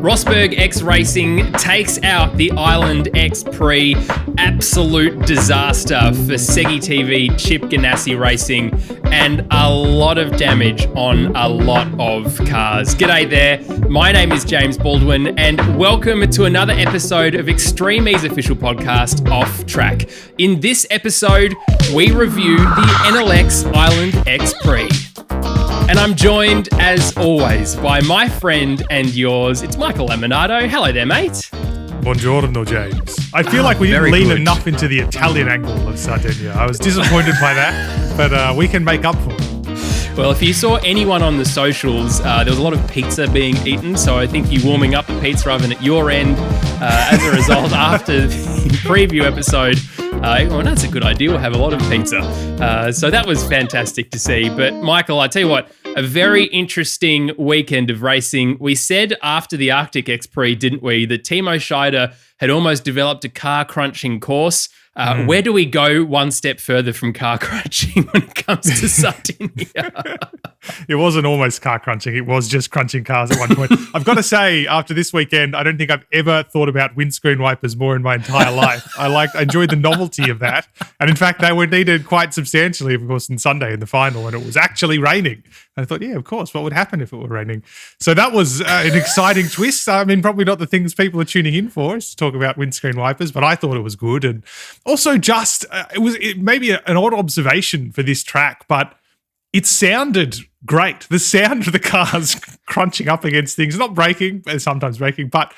Rosberg X Racing takes out the Island X Prix. Absolute disaster for Segi TV, Chip Ganassi Racing, and a lot of damage on a lot of cars. G'day there. My name is James Baldwin, and welcome to another episode of Extreme E's official podcast, Off Track. In this episode, we review the Enel X Island X Prix. And I'm joined, as always, by my friend and yours. It's Michael Laminato. Hello there, mate. Buongiorno, James. I feel like we didn't lean enough into the Italian angle of Sardinia. I was disappointed by that, but we can make up for it. Well, if you saw anyone on the socials, there was a lot of pizza being eaten, so I think you warming up the pizza oven at your end. As a result, after the preview episode, well, that's a good idea. We'll have a lot of pizza. So that was fantastic to see. But Michael, I tell you what, a very interesting weekend of racing. We said after the Arctic X Prix, didn't we, that Timo Scheider had almost developed a car crunching course. Where do we go one step further from car crunching when it comes to Sardinia? It wasn't almost car crunching. It was just crunching cars at one point. I've got to say, after this weekend, I don't think I've ever thought about windscreen wipers more in my entire life. I enjoyed the novelty of that. And in fact, they were needed quite substantially, of course, on Sunday in the final, and it was actually raining. And I thought, yeah, of course, what would happen if it were raining? So that was an exciting twist. I mean, probably not the things people are tuning in for, is to talk about windscreen wipers, but I thought it was good. And also just, it may be an odd observation for this track, but it sounded great. The sound of the cars crunching up against things, not braking, sometimes braking, but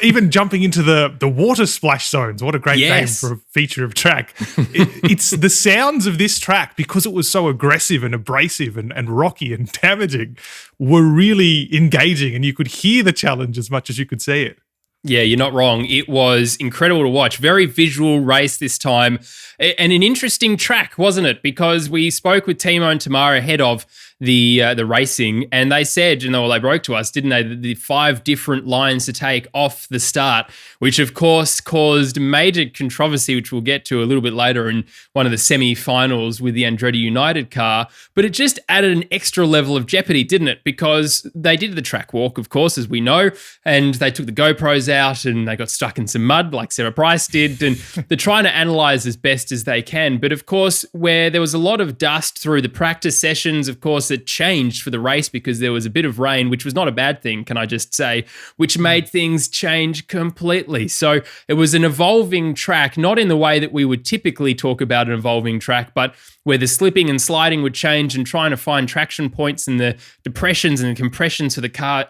even jumping into the water splash zones. What a great name for a feature of track. It's the sounds of this track, because it was so aggressive and abrasive and rocky and damaging, were really engaging, and you could hear the challenge as much as you could see it. Yeah, you're not wrong. It was incredible to watch. Very visual race this time. And an interesting track, wasn't it? Because we spoke with Timo and Tamara ahead of the racing, and they said, they broke to us, didn't they, the 5 different lines to take off the start, which of course caused major controversy, which we'll get to a little bit later in one of the semi-finals with the Andretti United car. But it just added an extra level of jeopardy, didn't it? Because they did the track walk, of course, as we know, and they took the GoPros out and they got stuck in some mud like Sarah Price did, and they're trying to analyze as best as they can. But of course, where there was a lot of dust through the practice sessions, of course, it changed for the race because there was a bit of rain, which was not a bad thing, can I just say, which made things change completely. So it was an evolving track, not in the way that we would typically talk about an evolving track, but where the slipping and sliding would change and trying to find traction points and the depressions and the compressions for the car.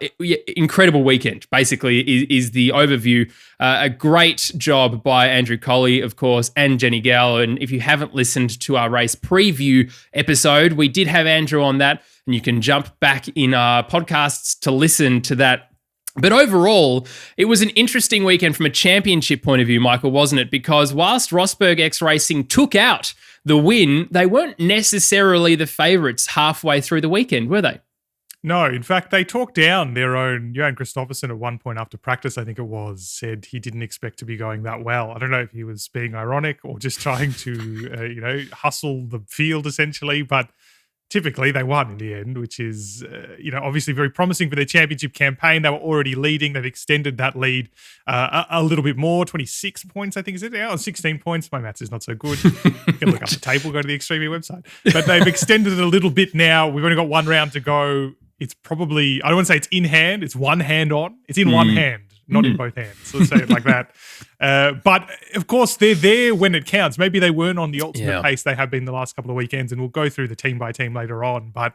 Incredible weekend, basically, is the overview. A great job by Andrew Colley, of course, and Jenny Gow. And if you haven't listened to our race preview episode, we did have Andrew on that, and you can jump back in our podcasts to listen to that. But overall, it was an interesting weekend from a championship point of view, Michael, wasn't it? Because whilst Rosberg X Racing took out the win, they weren't necessarily the favourites halfway through the weekend, were they? No, in fact, they talked down their own. Johan Kristoffersen at one point after practice, I think it was, said he didn't expect to be going that well. I don't know if he was being ironic or just trying to, hustle the field essentially, but typically they won in the end, which is, obviously very promising for their championship campaign. They were already leading. They've extended that lead a little bit more, 26 points, I think, is it now? 16 points. My maths is not so good. You can look up the table, go to the Extreme E website. But they've extended it a little bit now. We've only got one round to go. It's probably, I don't want to say it's in hand. It's one hand on. It's in one hand, not in both hands. So let's say it like that. But of course, they're there when it counts. Maybe they weren't on the ultimate pace they have been the last couple of weekends, and we'll go through the team by team later on. But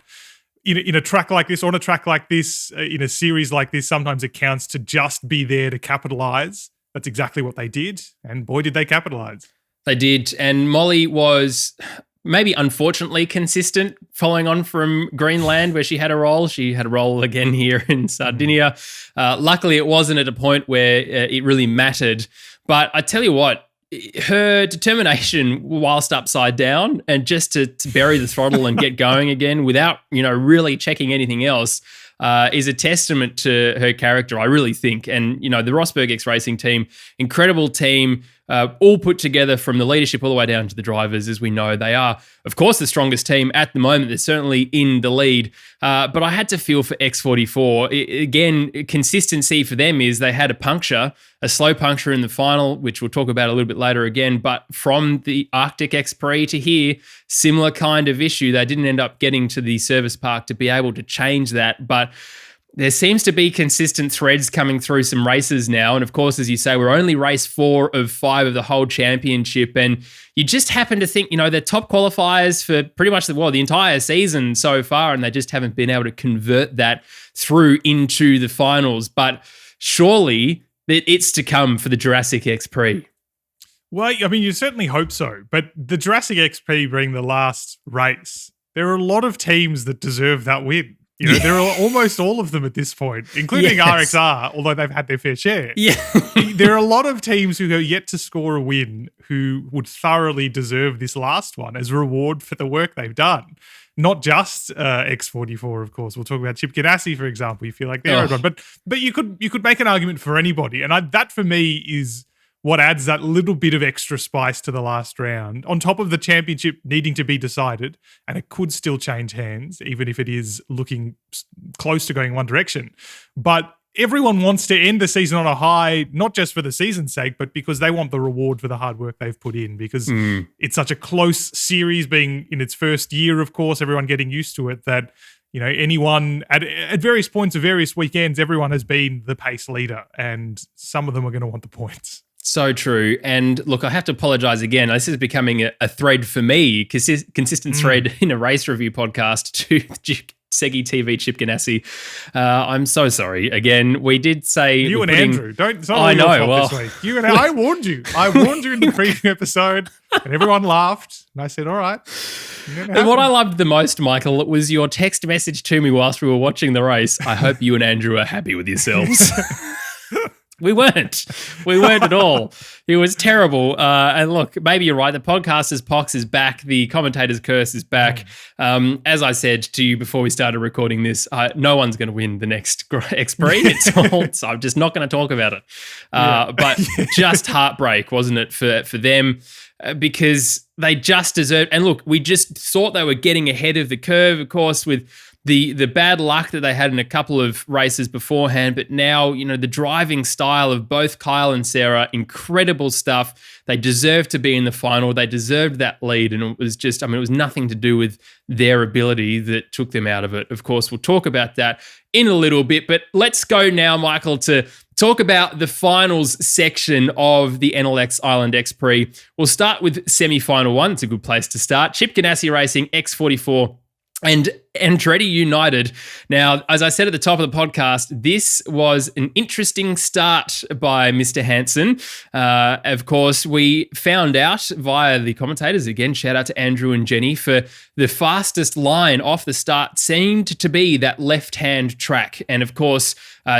in a track like this, on a track like this, in a series like this, sometimes it counts to just be there to capitalize. That's exactly what they did. And boy, did they capitalize. They did. And Molly was maybe unfortunately consistent following on from Greenland where she had a role. She had a role again here in Sardinia. Luckily, it wasn't at a point where it really mattered. But I tell you what, her determination whilst upside down and just to bury the throttle and get going again without, really checking anything else is a testament to her character, I really think. And, the Rosberg X Racing team, incredible team. all put together from the leadership all the way down to the drivers. As we know, they are, of course, the strongest team at the moment. They're certainly in the lead. But I had to feel for X44. Again, consistency for them is they had a slow puncture in the final, which we'll talk about a little bit later again. But from the Arctic X Prix to here, similar kind of issue. They didn't end up getting to the service park to be able to change that. But there seems to be consistent threads coming through some races now. And of course, as you say, we're only race 4 of 5 of the whole championship. And you just happen to think, they're top qualifiers for pretty much the entire season so far. And they just haven't been able to convert that through into the finals. But surely it's to come for the Jurassic X Prix. Well, I mean, you certainly hope so. But the Jurassic X Prix being the last race, there are a lot of teams that deserve that win. There are almost all of them at this point, including RXR, although they've had their fair share. Yeah. There are a lot of teams who are yet to score a win who would thoroughly deserve this last one as a reward for the work they've done. Not just X44, of course. We'll talk about Chip Ganassi, for example. You feel like they're everyone. But you could make an argument for anybody. And that, for me, is what adds that little bit of extra spice to the last round, on top of the championship needing to be decided, and it could still change hands, even if it is looking close to going one direction. But everyone wants to end the season on a high, not just for the season's sake, but because they want the reward for the hard work they've put in, because it's such a close series, being in its first year, of course, everyone getting used to it, that anyone at various points of various weekends, everyone has been the pace leader, and some of them are going to want the points. So true. And look, I have to apologize again. This is becoming a thread for me, consistent thread in a race review podcast to Seggy TV Chip Ganassi. I'm so sorry. Again, we did say you and Andrew. Don't. I know. Well, this week. You and I warned you. I warned you in the preview episode, and everyone laughed. And I said, "All right." And what I loved the most, Michael, was your text message to me whilst we were watching the race. I hope you and Andrew are happy with yourselves. We weren't at all. It was terrible. And look, maybe you're right. The podcaster's pox is back. The commentator's curse is back. As I said to you before we started recording this, no one's going to win the next X Prix. So I'm just not going to talk about it. But just heartbreak, wasn't it, for them? Because they just deserved. And look, we just thought they were getting ahead of the curve, of course, with the bad luck that they had in a couple of races beforehand. But now, the driving style of both Kyle and Sarah, incredible stuff. They deserved to be in the final. They deserved that lead. And it was just, it was nothing to do with their ability that took them out of it. Of course, we'll talk about that in a little bit. But let's go now, Michael, to talk about the finals section of the Enel X Island X Prix. We'll start with semi-final 1. It's a good place to start. Chip Ganassi Racing, X44. And Andretti United. Now, as I said at the top of the podcast, this was an interesting start by Mr. Hansen. Of course, we found out via the commentators, again, shout out to Andrew and Jenny, for the fastest line off the start seemed to be that left-hand track. And of course,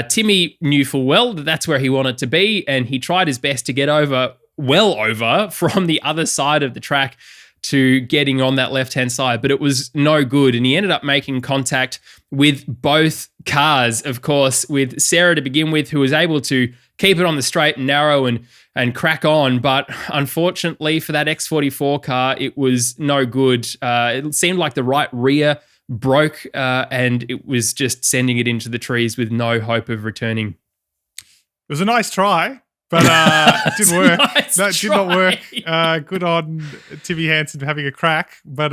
Timmy knew full well that that's where he wanted to be, and he tried his best to get over from the other side of the track to getting on that left-hand side, but it was no good. And he ended up making contact with both cars, of course, with Sarah to begin with, who was able to keep it on the straight and narrow and crack on. But unfortunately for that X44 car, it was no good. It seemed like the right rear broke and it was just sending it into the trees with no hope of returning. It was a nice try. But it didn't work. It did not work. Good on Timmy Hansen for having a crack. But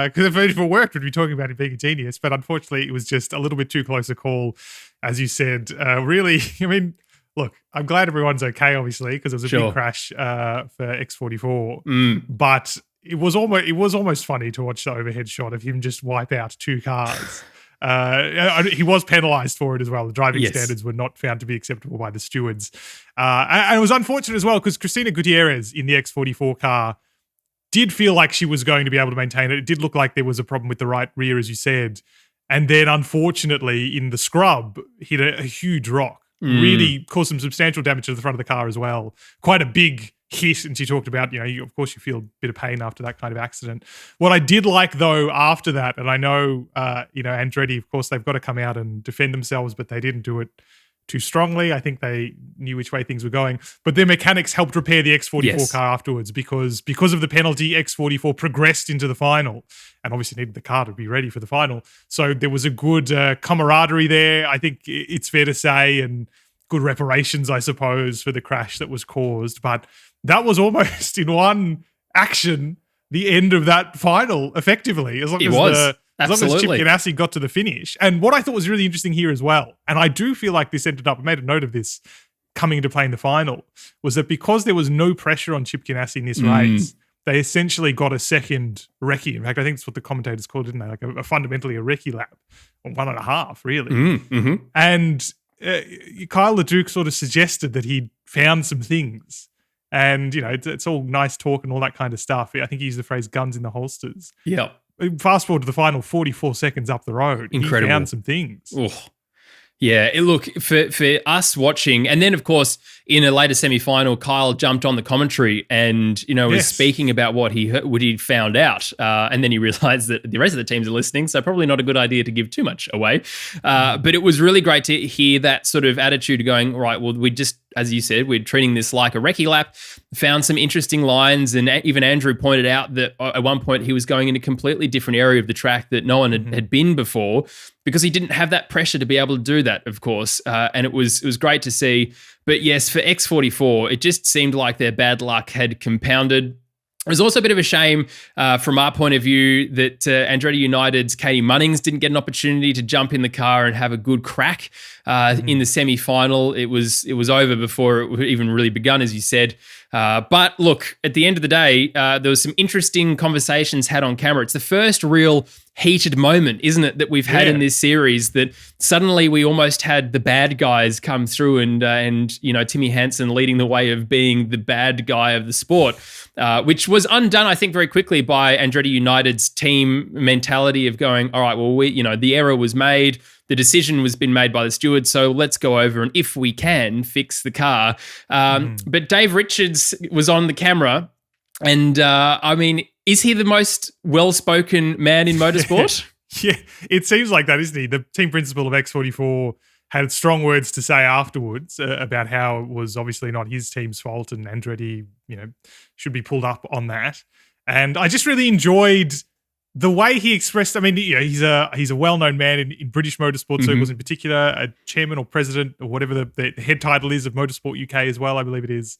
because if it worked, we'd be talking about him being a genius. But unfortunately, it was just a little bit too close a call, as you said. Really, look, I'm glad everyone's okay, obviously, because it was a big crash for X44. But it was almost funny to watch the overhead shot of him just wipe out 2 cars. He was penalised for it as well. The driving standards were not found to be acceptable by the stewards. And it was unfortunate as well because Cristina Gutierrez in the X44 car did feel like she was going to be able to maintain it. It did look like there was a problem with the right rear, as you said. And then, unfortunately, in the scrub, hit a huge rock. Really caused some substantial damage to the front of the car as well. Quite a big hit, and she talked about, of course you feel a bit of pain after that kind of accident. What I did like though after that, and I know, Andretti, of course, they've got to come out and defend themselves, but they didn't do it too strongly. I think they knew which way things were going. But their mechanics helped repair the X44 car afterwards because of the penalty, X44 progressed into the final and obviously needed the car to be ready for the final. So there was a good camaraderie there, I think it's fair to say, and good reparations, I suppose, for the crash that was caused. But that was almost in one action the end of that final, effectively, as long as Chip Ganassi got to the finish. And what I thought was really interesting here as well, and I do feel like this ended up, I made a note of this coming into play in the final, was that because there was no pressure on Chip Ganassi in this race, they essentially got a second recce. In fact, I think that's what the commentators called it, didn't they? Like fundamentally a recce lap, or 1.5, really. And Kyle LeDuc sort of suggested that he'd found some things. And, it's all nice talk and all that kind of stuff. I think he used the phrase guns in the holsters. Yeah. Fast forward to the final 44 seconds up the road. Incredible. He found some things. Oh. Yeah, look, for us watching, and then, of course, in a later semi-final, Kyle jumped on the commentary and, was speaking about what he'd found out. And then he realized that the rest of the teams are listening, so probably not a good idea to give too much away. But it was really great to hear that sort of attitude going, right, well, we just, as you said, we're treating this like a recce lap, found some interesting lines, and even Andrew pointed out that at one point he was going in a completely different area of the track that no one had been before, because he didn't have that pressure to be able to do that, of course. And it was great to see. But yes, for X44, it just seemed like their bad luck had compounded. It was also a bit of a shame from our point of view that Andretti United's Katie Munnings didn't get an opportunity to jump in the car and have a good crack in the semi-final. It was over before it even really begun, as you said. But look, at the end of the day, there was some interesting conversations had on camera. It's the first real heated moment, isn't it, that we've had in this series, that suddenly we almost had the bad guys come through and Timmy Hansen leading the way of being the bad guy of the sport, which was undone, I think, very quickly by Andretti United's team mentality of going, all right, well, the error was made. The decision was been made by the stewards, so let's go over and, if we can, fix the car. But Dave Richards was on the camera, and is he the most well-spoken man in motorsport? Yeah, it seems like that, isn't he? The team principal of X44 had strong words to say afterwards about how it was obviously not his team's fault, and Andretti, should be pulled up on that. And I just really enjoyed the way he expressed. I mean, he's a well-known man in British motorsport circles, in particular, a chairman or president or whatever the head title is of Motorsport UK as well, I believe it is.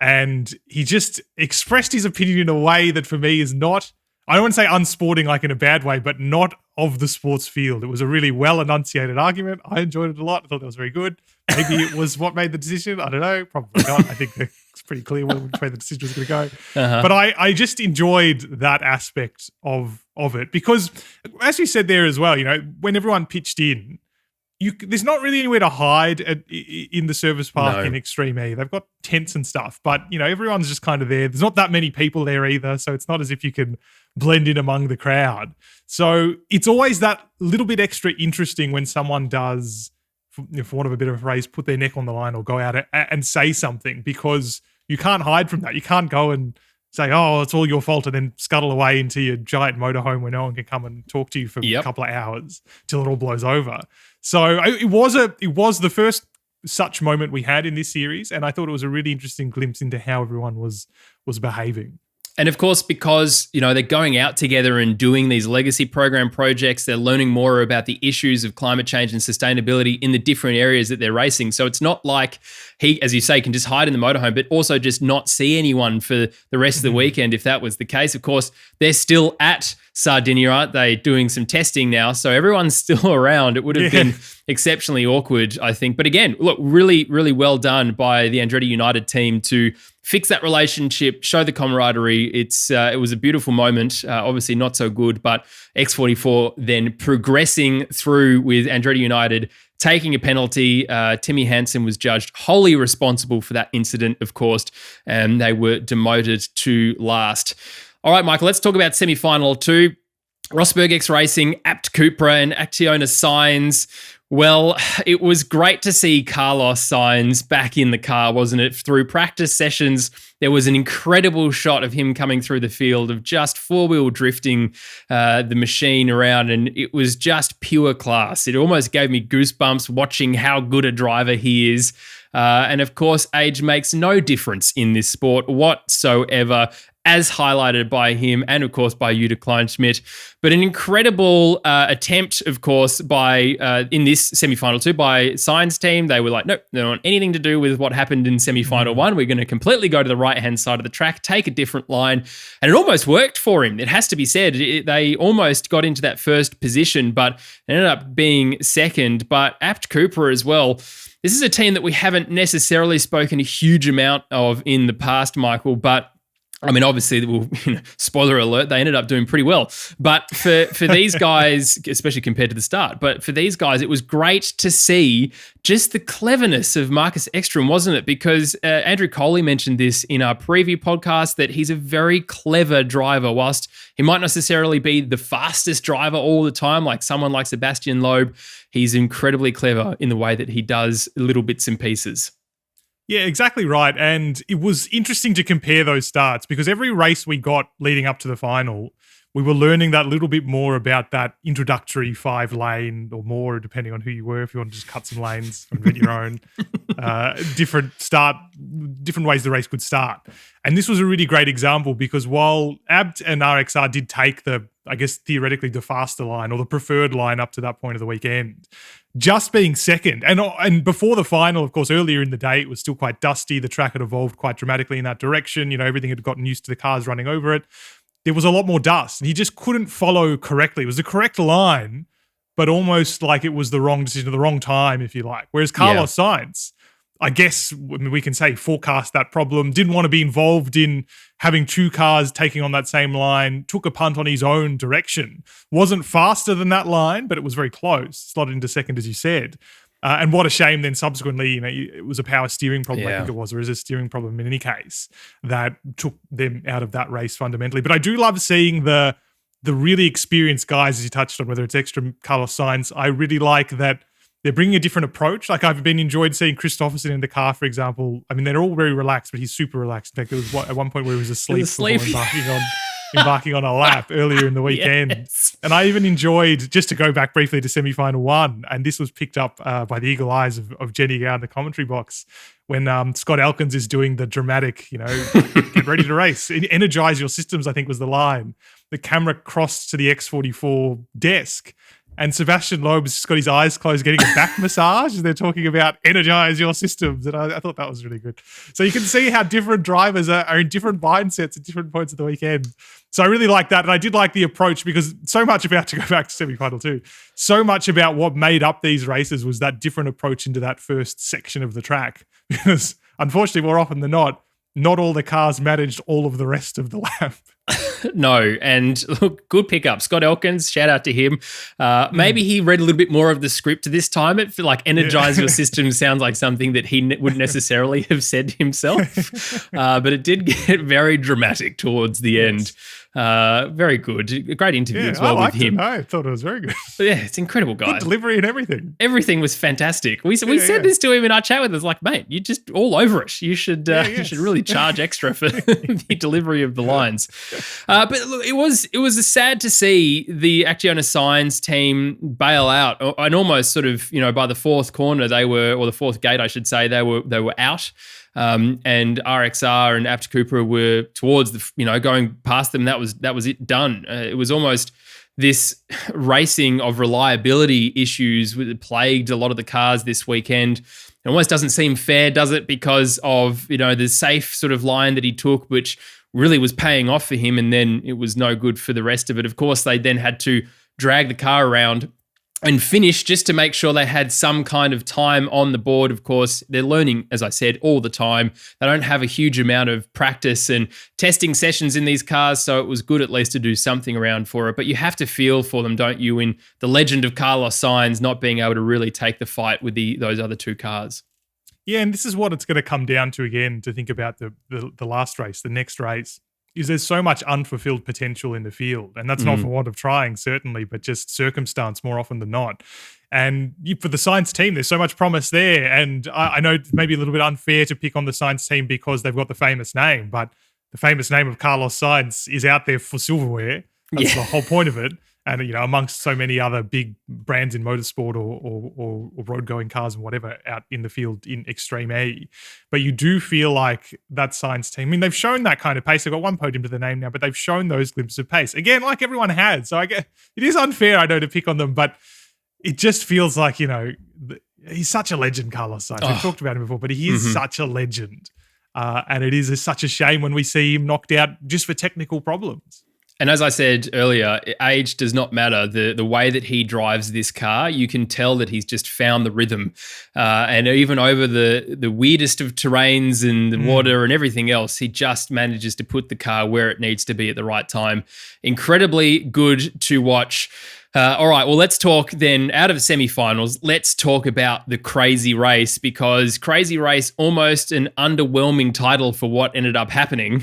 And he just expressed his opinion in a way that for me is not, I don't want to say unsporting like in a bad way, but not of the sports field. It was a really well-enunciated argument. I enjoyed it a lot. I thought that was very good. Maybe it was what made the decision. I don't know. Probably not. I think it's pretty clear which way the decision was going to go. But I just enjoyed that aspect of it because, as you said there as well, when everyone pitched in, there's not really anywhere to hide in the service park in Extreme E. They've got tents and stuff, but everyone's just kind of there. There's not that many people there either, so it's not as if you can blend in among the crowd. So it's always that little bit extra interesting when someone does, for want of a bit of a phrase, put their neck on the line or go out and say something, because you can't hide from that. You can't go and say, oh, it's all your fault, and then scuttle away into your giant motorhome where no one can come and talk to you for a couple of hours till it all blows over. So it was the first such moment we had in this series, and I thought it was a really interesting glimpse into how everyone was behaving. And of course, because, they're going out together and doing these legacy program projects, they're learning more about the issues of climate change and sustainability in the different areas that they're racing. So it's not like he, as you say, can just hide in the motorhome, but also just not see anyone for the rest of the weekend if that was the case. Of course, they're still at Sardinia, aren't they, doing some testing now. So everyone's still around. It would have been exceptionally awkward, I think. But again, look, really, really well done by the Andretti United team to fix that relationship, show the camaraderie. It was a beautiful moment, obviously not so good, but X44 then progressing through with Andretti United taking a penalty. Timmy Hansen was judged wholly responsible for that incident, of course, and they were demoted to last. All right, Michael, let's talk about semi-final 2. Rosberg X Racing, Apt Cupra and Acciona Signs. Well, it was great to see Carlos Sainz back in the car, wasn't it? Through practice sessions, there was an incredible shot of him coming through the field of just four-wheel drifting the machine around, and it was just pure class. It almost gave me goosebumps watching how good a driver he is. And of course, age makes no difference in this sport whatsoever, as highlighted by him and, of course, by Jutta Kleinschmidt. But an incredible attempt, of course, by in this semi-final 2 by Sainz team. They were like, nope, they don't want anything to do with what happened in semi-final 1. We're going to completely go to the right-hand side of the track, take a different line. And it almost worked for him. It has to be said. They almost got into that first position, but ended up being second. But Apt Cooper as well. This is a team that we haven't necessarily spoken a huge amount of in the past, Michael, but I mean, obviously, spoiler alert, they ended up doing pretty well. But for these guys, especially compared to the start, but for these guys, it was great to see just the cleverness of Marcus Ekstrom, wasn't it? Because Andrew Coley mentioned this in our preview podcast, that he's a very clever driver. Whilst he might not necessarily be the fastest driver all the time, like someone like Sebastian Loeb, he's incredibly clever in the way that he does little bits and pieces. Yeah, exactly right. And it was interesting to compare those starts because every race we got leading up to the final, we were learning that little bit more about that introductory 5-lane or more, depending on who you were, if you want to just cut some lanes and invent your own, different ways the race could start. And this was a really great example because while Abt and RXR did take theoretically the faster line or the preferred line up to that point of the weekend, just being second. And before the final, of course, earlier in the day, it was still quite dusty. The track had evolved quite dramatically in that direction. Everything had gotten used to the cars running over it. There was a lot more dust and he just couldn't follow correctly. It was the correct line, but almost like it was the wrong decision at the wrong time, if you like. Whereas Carlos Sainz, I guess we can say forecast that problem, didn't want to be involved in having two cars taking on that same line, took a punt on his own direction. Wasn't faster than that line, but it was very close. Slotted into second, as you said. And what a shame then subsequently, it was a power steering problem, I think it was, or is a steering problem in any case, that took them out of that race fundamentally. But I do love seeing the really experienced guys, as you touched on, whether it's Ekstrom, Carlos Sainz. I really like that they're bringing a different approach. Like I've been enjoyed seeing Christopherson in the car, for example. I mean, they're all very relaxed, but he's super relaxed. In fact, there was at one point where he was asleep before embarking on a lap earlier in the weekend. Yes. And I even enjoyed, just to go back briefly to semi-final 1, and this was picked up by the eagle eyes of Jenny Gow in the commentary box, when Scott Elkins is doing the dramatic, get ready to race. Energize your systems, I think was the line. The camera crossed to the X44 desk, and Sebastian Loeb's got his eyes closed getting a back massage as they're talking about energize your systems. And I thought that was really good. So you can see how different drivers are in different mindsets at different points of the weekend. So I really like that. And I did like the approach because so much about, to go back to semi-final 2, so much about what made up these races was that different approach into that first section of the track. Because unfortunately, more often than not all the cars managed all of the rest of the lap. No, and look, good pickup. Scott Elkins, shout out to him. Maybe he read a little bit more of the script this time. It feel like energize your system sounds like something that he wouldn't necessarily have said himself. But it did get very dramatic towards the end. Very good. A great interview as well with him. I thought it was very good. Yeah, it's incredible, guy. Good delivery and everything. Everything was fantastic. We said this to him in our chat with us, like, mate, you're just all over it. You should really charge extra for the delivery of the lines. But look, it was sad to see the Acciona Sainz team bail out, and almost sort of, by the fourth corner or the fourth gate, I should say, they were out. And RXR and Abt Cooper were towards the, going past them. That was it, done. It was almost this racing of reliability issues that plagued a lot of the cars this weekend. It almost doesn't seem fair, does it? Because of, the safe sort of line that he took, which really was paying off for him, and then it was no good for the rest of it. Of course, they then had to drag the car around and finish just to make sure they had some kind of time on the board. Of course, they're learning, as I said, all the time. They don't have a huge amount of practice and testing sessions in these cars, so it was good at least to do something around for it. But you have to feel for them, don't you, in the legend of Carlos Sainz not being able to really take the fight with those other two cars. Yeah, and this is what it's going to come down to again, to think about the last race, the next race. is there's so much unfulfilled potential in the field. And that's not for want of trying, certainly, but just circumstance more often than not. And for the Sainz team, there's so much promise there. And I know it may be a little bit unfair to pick on the Sainz team because they've got the famous name, but the famous name of Carlos Sainz is out there for silverware. That's the whole point of it. And, amongst so many other big brands in motorsport or road-going cars and whatever out in the field in Extreme A. But you do feel like that Sainz team, I mean, they've shown that kind of pace. They've got one podium to the name now, but they've shown those glimpses of pace. Again, like everyone has. So I guess it is unfair, I know, to pick on them, but it just feels like, he's such a legend, Carlos Sainz. We've talked about him before, but he is such a legend. And it is such a shame when we see him knocked out just for technical problems. And as I said earlier, age does not matter. The way that he drives this car, you can tell that he's just found the rhythm. And even over the weirdest of terrains and the water and everything else, he just manages to put the car where it needs to be at the right time. Incredibly good to watch. All right, well, let's talk then out of the semifinals. Let's talk about the Crazy Race, because Crazy Race, almost an underwhelming title for what ended up happening.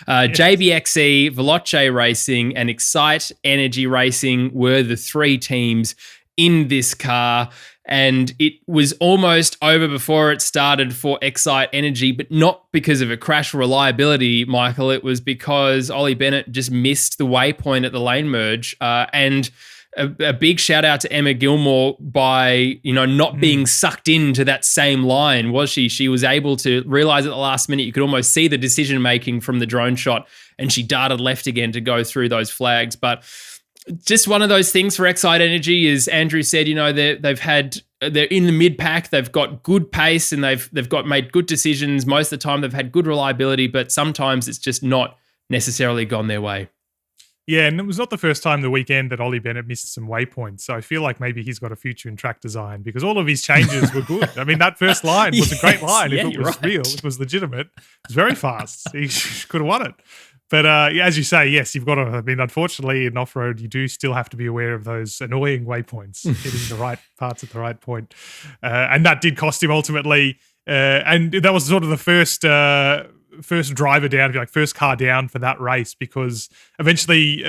JBXE, Veloce Racing, and Excite Energy Racing were the three teams in this car. And it was almost over before it started for Excite Energy, but not because of a crash reliability, Michael. It was because Ollie Bennett just missed the waypoint at the lane merge. And a big shout out to Emma Gilmore by, not being sucked into that same line, was she? She was able to realize at the last minute, you could almost see the decision making from the drone shot, and she darted left again to go through those flags. But just one of those things for Excite Energy, as Andrew said, they're in the mid pack. They've got good pace and they've got made good decisions. Most of the time they've had good reliability, but sometimes it's just not necessarily gone their way. Yeah, and it was not the first time the weekend that Ollie Bennett missed some waypoints. So I feel like maybe he's got a future in track design, because all of his changes were good. I mean, that first line was a great line. If it was real, it was legitimate. It was very fast. He could have won it. But as you say, yes, you've got to, unfortunately in off-road, you do still have to be aware of those annoying waypoints, hitting the right parts at the right point. And that did cost him ultimately. And that was sort of the first driver down, if you like, first car down for that race, because eventually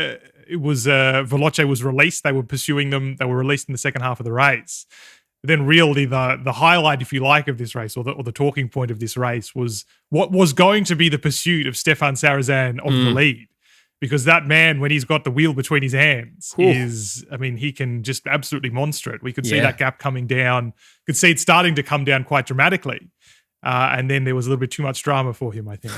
it was Veloce was released. They were pursuing them. They were released in the second half of the race. Then really the highlight, if you like, of this race, or the talking point of this race, was what was going to be the pursuit of Stefan Sarazan of the lead. Because that man, when he's got the wheel between his hands, he can just absolutely monster it. We could see that gap coming down. Could see it starting to come down quite dramatically. And then there was a little bit too much drama for him, I think,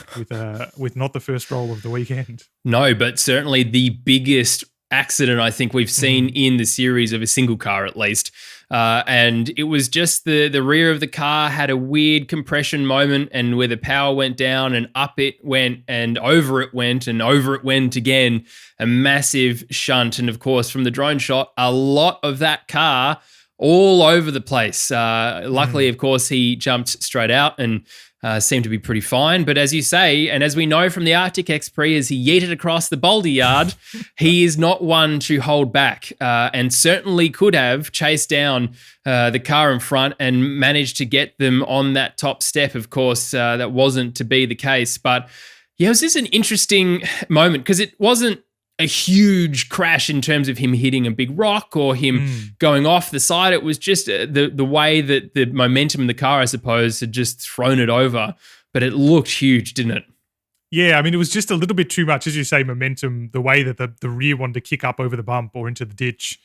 with not the first roll of the weekend. No, but certainly the biggest accident I think we've seen in the series of a single car, at least. And it was just the rear of the car had a weird compression moment, and where the power went down and up it went and over it went again, a massive shunt. And of course, from the drone shot, a lot of that car all over the place. Luckily, of course, he jumped straight out and seemed to be pretty fine. But as you say, and as we know from the Arctic X Prix, as he yeeted across the boulder yard, he is not one to hold back, and certainly could have chased down the car in front and managed to get them on that top step. Of course, that wasn't to be the case. But yeah, it was just an interesting moment, because it wasn't a huge crash in terms of him hitting a big rock or him going off the side. It was just the way that the momentum in the car, I suppose, had just thrown it over. But it looked huge, didn't it? Yeah, I mean, it was just a little bit too much, as you say, momentum. The way that the rear wanted to kick up over the bump or into the ditch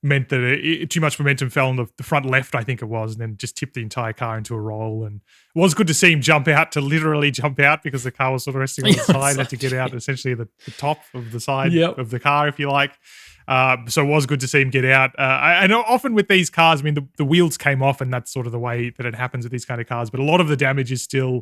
meant that too much momentum fell on the front left, I think it was, and then just tipped the entire car into a roll. And it was good to see him literally jump out, because the car was sort of resting on the side, had to get out essentially the top of the side of the car, if you like. So it was good to see him get out. I know often with these cars, I mean, the wheels came off, and that's sort of the way that it happens with these kind of cars. But a lot of the damage is still,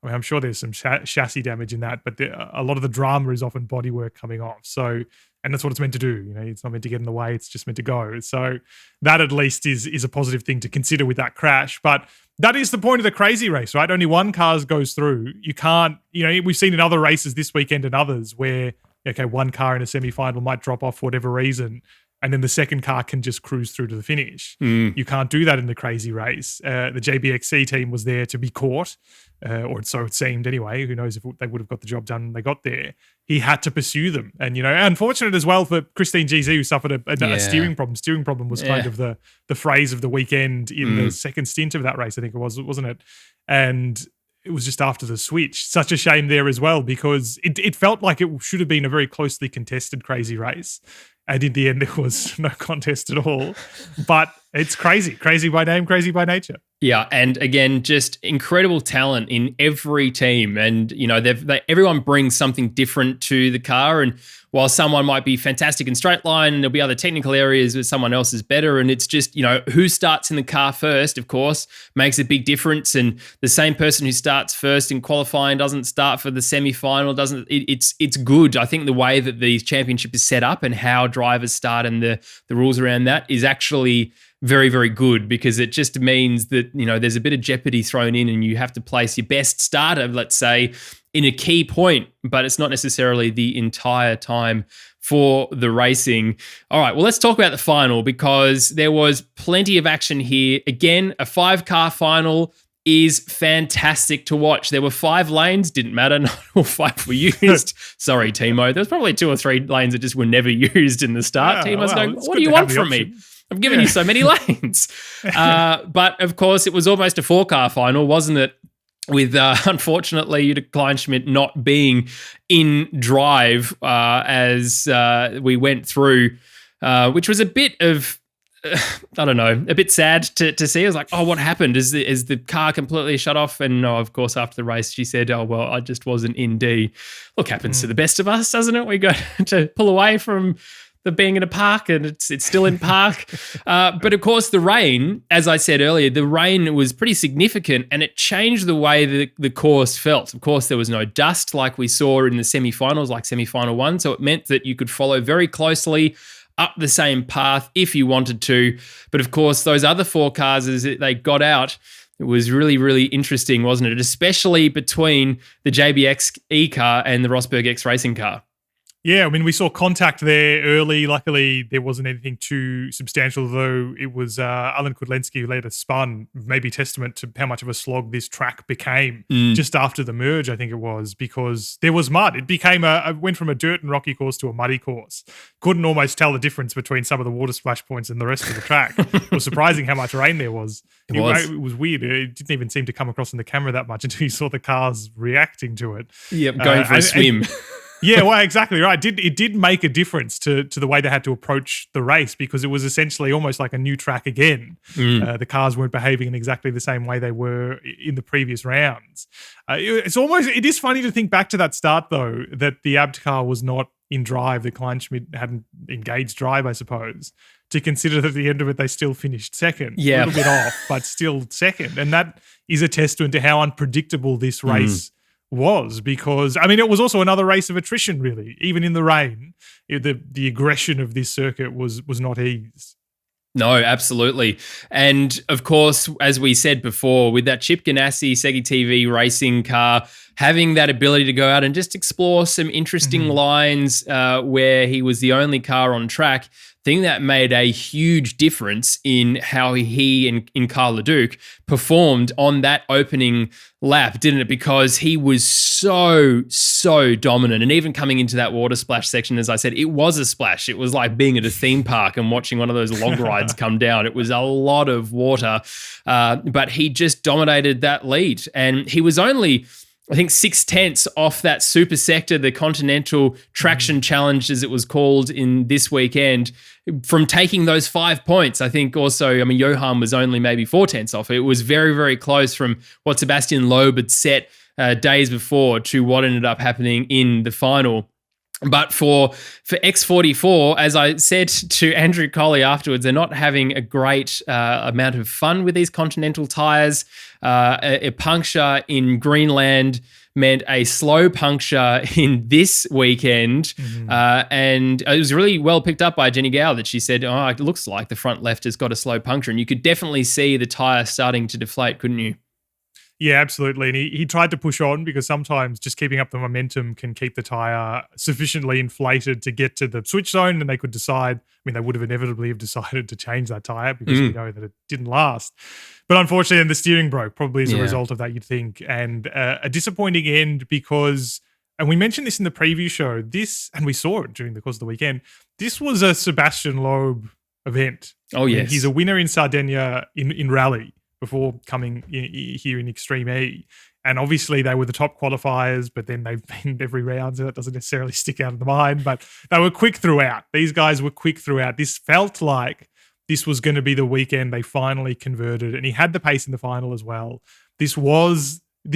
I mean, I'm sure there's some chassis damage in that, but a lot of the drama is often bodywork coming off. So, and that's what it's meant to do. It's not meant to get in the way. It's just meant to go. So that at least is a positive thing to consider with that crash. But that is the point of the Crazy Race, right? Only one car goes through. You can't, we've seen in other races this weekend and others where, okay, one car in a semi-final might drop off for whatever reason, and then the second car can just cruise through to the finish. Mm. You can't do that in the crazy race. The JBXC team was there to be caught, or so it seemed anyway. Who knows if they would have got the job done when they got there. He had to pursue them. And, unfortunate as well for Christine GZ, who suffered a steering problem. Steering problem was kind of the phrase of the weekend in the second stint of that race, I think it was, wasn't it? And it was just after the switch. Such a shame there as well, because it felt like it should have been a very closely contested crazy race. And in the end, there was no contest at all. But it's crazy. Crazy by name, crazy by nature. Yeah, and again, just incredible talent in every team. And, everyone brings something different to the car. And while someone might be fantastic in straight line, there'll be other technical areas where someone else is better. And it's just, who starts in the car first, of course, makes a big difference. And the same person who starts first in qualifying doesn't start for the semi-final, it's good. I think the way that the championship is set up and how drivers start and the rules around that is actually very, very good, because it just means that, there's a bit of jeopardy thrown in and you have to place your best starter, let's say, in a key point, but it's not necessarily the entire time for the racing. All right, well, let's talk about the final, because there was plenty of action here. Again, a 5-car final is fantastic to watch. There were 5 lanes, didn't matter, not all 5 were used. Sorry, Timo. There was probably 2 or 3 lanes that just were never used in the start. Timo's going, what do you want from me? I've given you so many lanes. But of course, it was almost a 4-car final, wasn't it? With, unfortunately, Jutta Kleinschmidt not being in drive as we went through, which was a bit of, a bit sad to see. I was like, oh, what happened? Is the car completely shut off? And no, of course, after the race, she said, oh, well, I just wasn't in D. Look, happens to the best of us, doesn't it? We got to pull away from the being in a park, and it's still in park. But of course, the rain, as I said earlier, the rain was pretty significant, and it changed the way the course felt. Of course, there was no dust like we saw in the semi-finals, like semi-final 1. So it meant that you could follow very closely up the same path if you wanted to. But of course, those other 4 cars, as they got out, it was really, really interesting, wasn't it? Especially between the JBX E car and the Rosberg X Racing car. Yeah, I mean, we saw contact there early. Luckily, there wasn't anything too substantial, though. It was Alan Kudlenski who later spun, maybe testament to how much of a slog this track became just after the merge, I think it was, because there was mud. It became went from a dirt and rocky course to a muddy course. Couldn't almost tell the difference between some of the water splash points and the rest of the track. It was surprising how much rain there was. It was weird. It didn't even seem to come across on the camera that much until you saw the cars reacting to it. Yep, going for a swim. Yeah, well, exactly right. It did make a difference to the way they had to approach the race, because it was essentially almost like a new track again. The cars weren't behaving in exactly the same way they were in the previous rounds. It is funny to think back to that start, though, that the Abt car was not in drive. The Kleinschmidt hadn't engaged drive, I suppose, to consider that at the end of it, they still finished second. Yeah. A little bit off, but still second. And that is a testament to how unpredictable this race was, because I mean, it was also another race of attrition, really. Even in the rain, the aggression of this circuit was not eased. No, absolutely. And of course, as we said before, with that Chip Ganassi Segi TV racing car, having that ability to go out and just explore some interesting lines where he was the only car on track, I think that made a huge difference in how he and Carl Leduc performed on that opening lap, didn't it? Because he was so dominant. And even coming into that water splash section, as I said, it was a splash. It was like being at a theme park and watching one of those log rides come down. It was a lot of water, but he just dominated that lead. And he was only, I think, 6/10 off that super sector, the Continental Traction Challenge, as it was called in this weekend, from taking those 5 points. I think also, I mean, Johan was only maybe 4/10 off. It was very, very close from what Sebastian Loeb had set days before to what ended up happening in the final. But for X44, as I said to Andrew Colley afterwards, they're not having a great amount of fun with these Continental tyres. A puncture in Greenland meant a slow puncture in this weekend. And it was really well picked up by Jenny Gow that she said, oh, it looks like the front left has got a slow puncture. And you could definitely see the tyre starting to deflate, couldn't you? Yeah, absolutely. And he tried to push on because sometimes just keeping up the momentum can keep the tyre sufficiently inflated to get to the switch zone, and they could decide. I mean, they would have inevitably have decided to change that tyre because we know that it didn't last. But unfortunately, then the steering broke, probably as a result of that, you'd think. And a disappointing end because, and we mentioned this in the preview show, and we saw it during the course of the weekend, this was a Sebastian Loeb event. Oh, yes. He's a winner in Sardinia in rally before coming here in Extreme E. And obviously they were the top qualifiers, but then they've been every round, so that doesn't necessarily stick out of the mind. But they were quick throughout. These guys were quick throughout. This felt like this was going to be the weekend they finally converted. And he had the pace in the final as well. This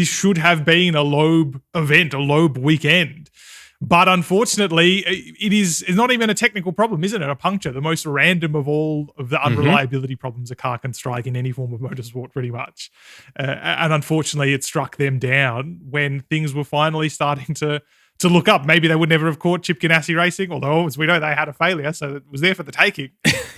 should have been a Loeb event, a Loeb weekend. But unfortunately, it's not even a technical problem, isn't it? A puncture, the most random of all of the unreliability problems a car can strike in any form of motorsport, pretty much. And unfortunately, it struck them down when things were finally starting to look up. Maybe they would never have caught Chip Ganassi Racing, although, as we know, they had a failure, so it was there for the taking.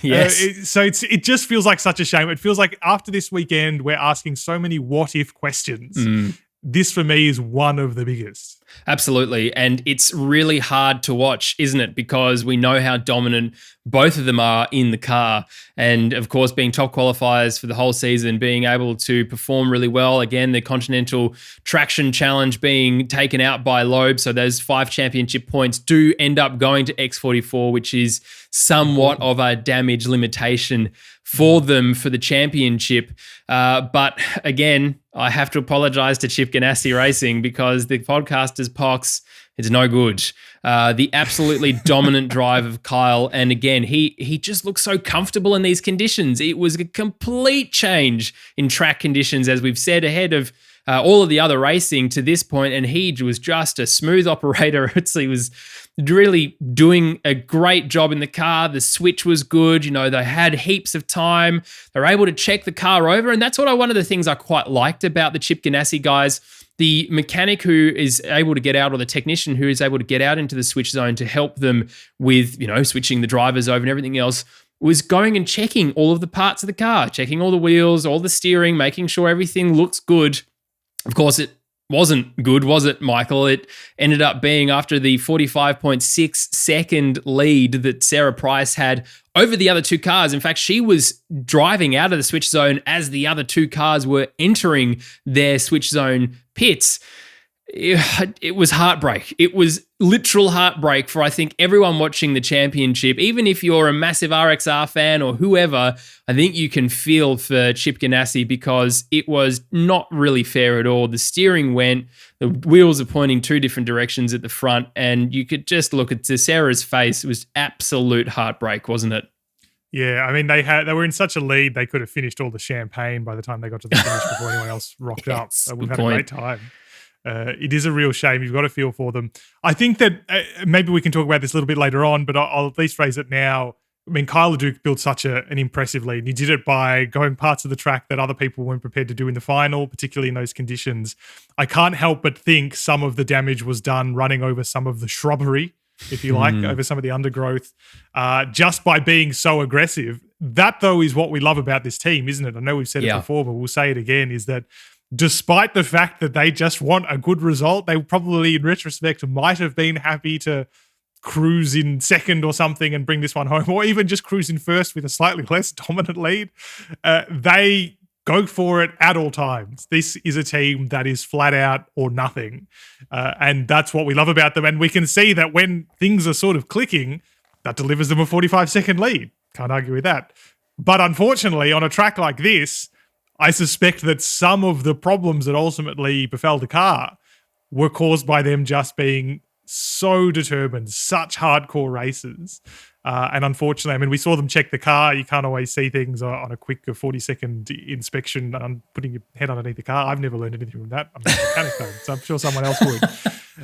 Yes. It just feels like such a shame. It feels like after this weekend, we're asking so many what-if questions. This, for me, is one of the biggest. Absolutely. And it's really hard to watch, isn't it? Because we know how dominant both of them are in the car. And of course, being top qualifiers for the whole season, being able to perform really well. Again, the Continental Traction Challenge being taken out by Loeb. So those 5 championship points do end up going to X44, which is somewhat of a damage limitation for them for the championship. But again, I have to apologize to Chip Ganassi Racing because the podcaster's pox is no good. The absolutely dominant drive of Kyle. And again, he just looks so comfortable in these conditions. It was a complete change in track conditions, as we've said, ahead of all of the other racing to this point, and he was just a smooth operator. He was really doing a great job in the car. The switch was good. You know, they had heaps of time. They were able to check the car over, and that's one of the things I quite liked about the Chip Ganassi guys. The mechanic who is able to get out, or the technician who is able to get out into the switch zone to help them with, switching the drivers over and everything else, was going and checking all of the parts of the car, checking all the wheels, all the steering, making sure everything looks good. Of course, it wasn't good, was it, Michael? It ended up being after the 45.6 second lead that Sarah Price had over the other two cars. In fact, she was driving out of the switch zone as the other two cars were entering their switch zone pits. It was heartbreak. It was literal heartbreak for, I think, everyone watching the championship. Even if you're a massive RXR fan or whoever, I think you can feel for Chip Ganassi because it was not really fair at all. The steering went, the wheels are pointing 2 different directions at the front, and you could just look at Sarah's face. It was absolute heartbreak, wasn't it? Yeah, I mean, they were in such a lead, they could have finished all the champagne by the time they got to the finish before anyone else rocked up. We've had a great time. It is a real shame. You've got to feel for them. I think that maybe we can talk about this a little bit later on, but I'll at least raise it now. I mean, Kyle LeDuc built such an impressive lead. He did it by going parts of the track that other people weren't prepared to do in the final, particularly in those conditions. I can't help but think some of the damage was done running over some of the shrubbery, if you like, over some of the undergrowth, just by being so aggressive. That, though, is what we love about this team, isn't it? I know we've said it before, but we'll say it again, is that despite the fact that they just want a good result, they probably, in retrospect, might have been happy to cruise in second or something and bring this one home, or even just cruise in first with a slightly less dominant lead. They go for it at all times. This is a team that is flat out or nothing. And that's what we love about them. And we can see that when things are sort of clicking, that delivers them a 45-second lead. Can't argue with that. But unfortunately, on a track like this, I suspect that some of the problems that ultimately befell the car were caused by them just being so determined, such hardcore racers. And unfortunately, I mean, we saw them check the car. You can't always see things on a quick 40-second inspection and putting your head underneath the car. I've never learned anything from that. I'm not a mechanic though, so I'm sure someone else would.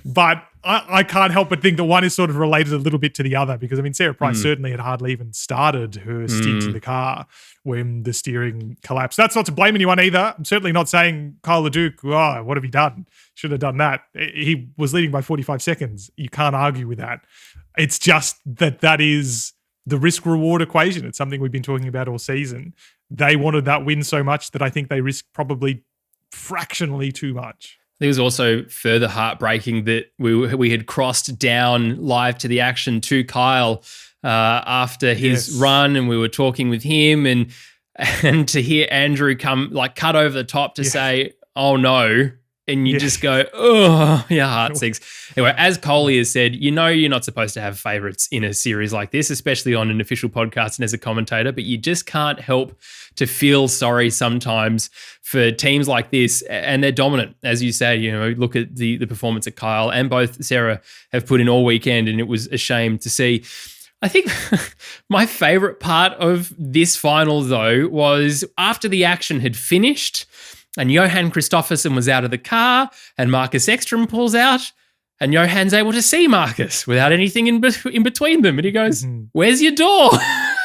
But I can't help but think that one is sort of related a little bit to the other, because, I mean, Sarah Price certainly had hardly even started her stint in the car when the steering collapsed. That's not to blame anyone either. I'm certainly not saying Kyle LeDuc, what have he done? Should have done that. He was leading by 45 seconds. You can't argue with that. It's just that is the risk-reward equation. It's something we've been talking about all season. They wanted that win so much that I think they risked probably fractionally too much. It was also further heartbreaking that we had crossed down live to the action to Kyle after his run, and we were talking with him, and to hear Andrew cut over the top to say, "Oh no." And you just go, oh, your heart sinks. Anyway, as Coley has said, you're not supposed to have favourites in a series like this, especially on an official podcast and as a commentator, but you just can't help to feel sorry sometimes for teams like this, and they're dominant. As you say, look at the performance of Kyle, and both Sarah have put in all weekend, and it was a shame to see. I think my favourite part of this final, though, was after the action had finished, and Johan Kristoffersen was out of the car, and Marcus Ekstrom pulls out, and Johan's able to see Marcus without anything in between them. And he goes, "Where's your door?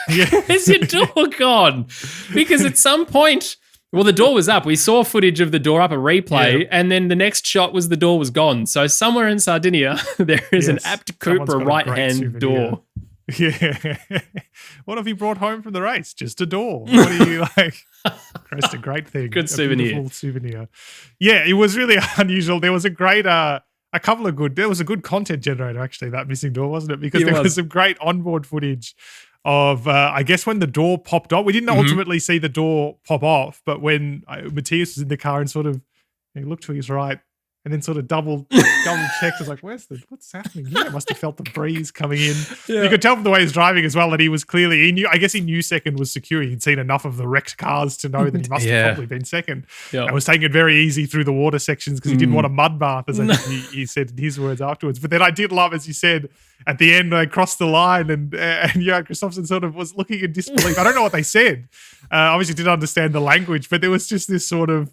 Where's your door gone?" Because at some point, well, the door was up. We saw footage of the door up, a replay, and then the next shot was the door was gone. So somewhere in Sardinia, there is an Apt Cooper right-hand door. Yeah. What have you brought home from the race? Just a door. What are you like? Christ, a great thing. Good souvenir. Beautiful souvenir. Yeah, it was really unusual. There was a great, there was a good content generator, actually, that missing door, wasn't it? Because there was some great onboard footage of, I guess, when the door popped off. We didn't ultimately see the door pop off, but when Matthias was in the car and sort of he looked to his right, and then sort of double checked. I was like, what's happening here? I must have felt the breeze coming in. Yeah. You could tell from the way he was driving as well that he was clearly, I guess he knew second was secure. He'd seen enough of the wrecked cars to know that he must have probably been second. Yeah. And was taking it very easy through the water sections because he didn't want a mud bath, as I think he said in his words afterwards. But then I did love, as you said, at the end, I crossed the line and Johan Kristoffersen sort of was looking in disbelief. I don't know what they said. Obviously didn't understand the language, but there was just this sort of,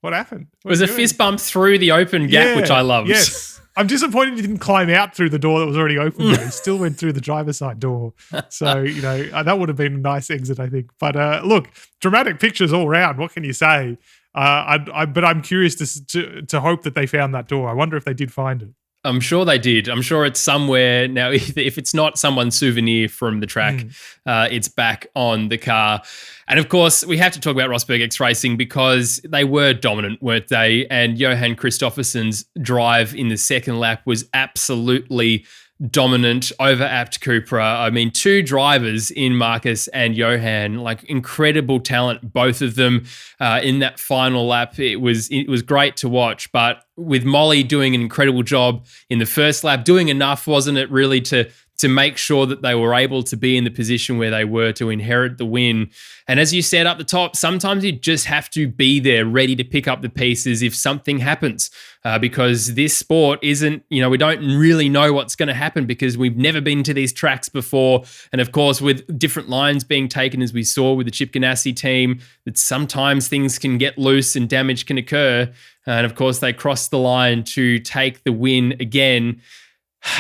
what happened? It was a fist bump through the open gap, which I loved. Yes. I'm disappointed he didn't climb out through the door that was already open. He still went through the driver's side door. So, that would have been a nice exit, I think. But look, dramatic pictures all round. What can you say? But I'm curious to hope that they found that door. I wonder if they did find it. I'm sure they did. I'm sure it's somewhere now. If it's not someone's souvenir from the track, it's back on the car. And of course, we have to talk about Rosberg X Racing because they were dominant, weren't they? And Johan Kristoffersen's drive in the second lap was absolutely dominant over Apt Cupra. I mean, two drivers in Marcus and Johan, like incredible talent, both of them in that final lap. It was great to watch, but with Molly doing an incredible job in the first lap, doing enough, wasn't it, really, to make sure that they were able to be in the position where they were to inherit the win. And as you said up the top, sometimes you just have to be there ready to pick up the pieces if something happens, because this sport isn't, we don't really know what's going to happen because we've never been to these tracks before. And of course, with different lines being taken, as we saw with the Chip Ganassi team, that sometimes things can get loose and damage can occur. And of course, they crossed the line to take the win again.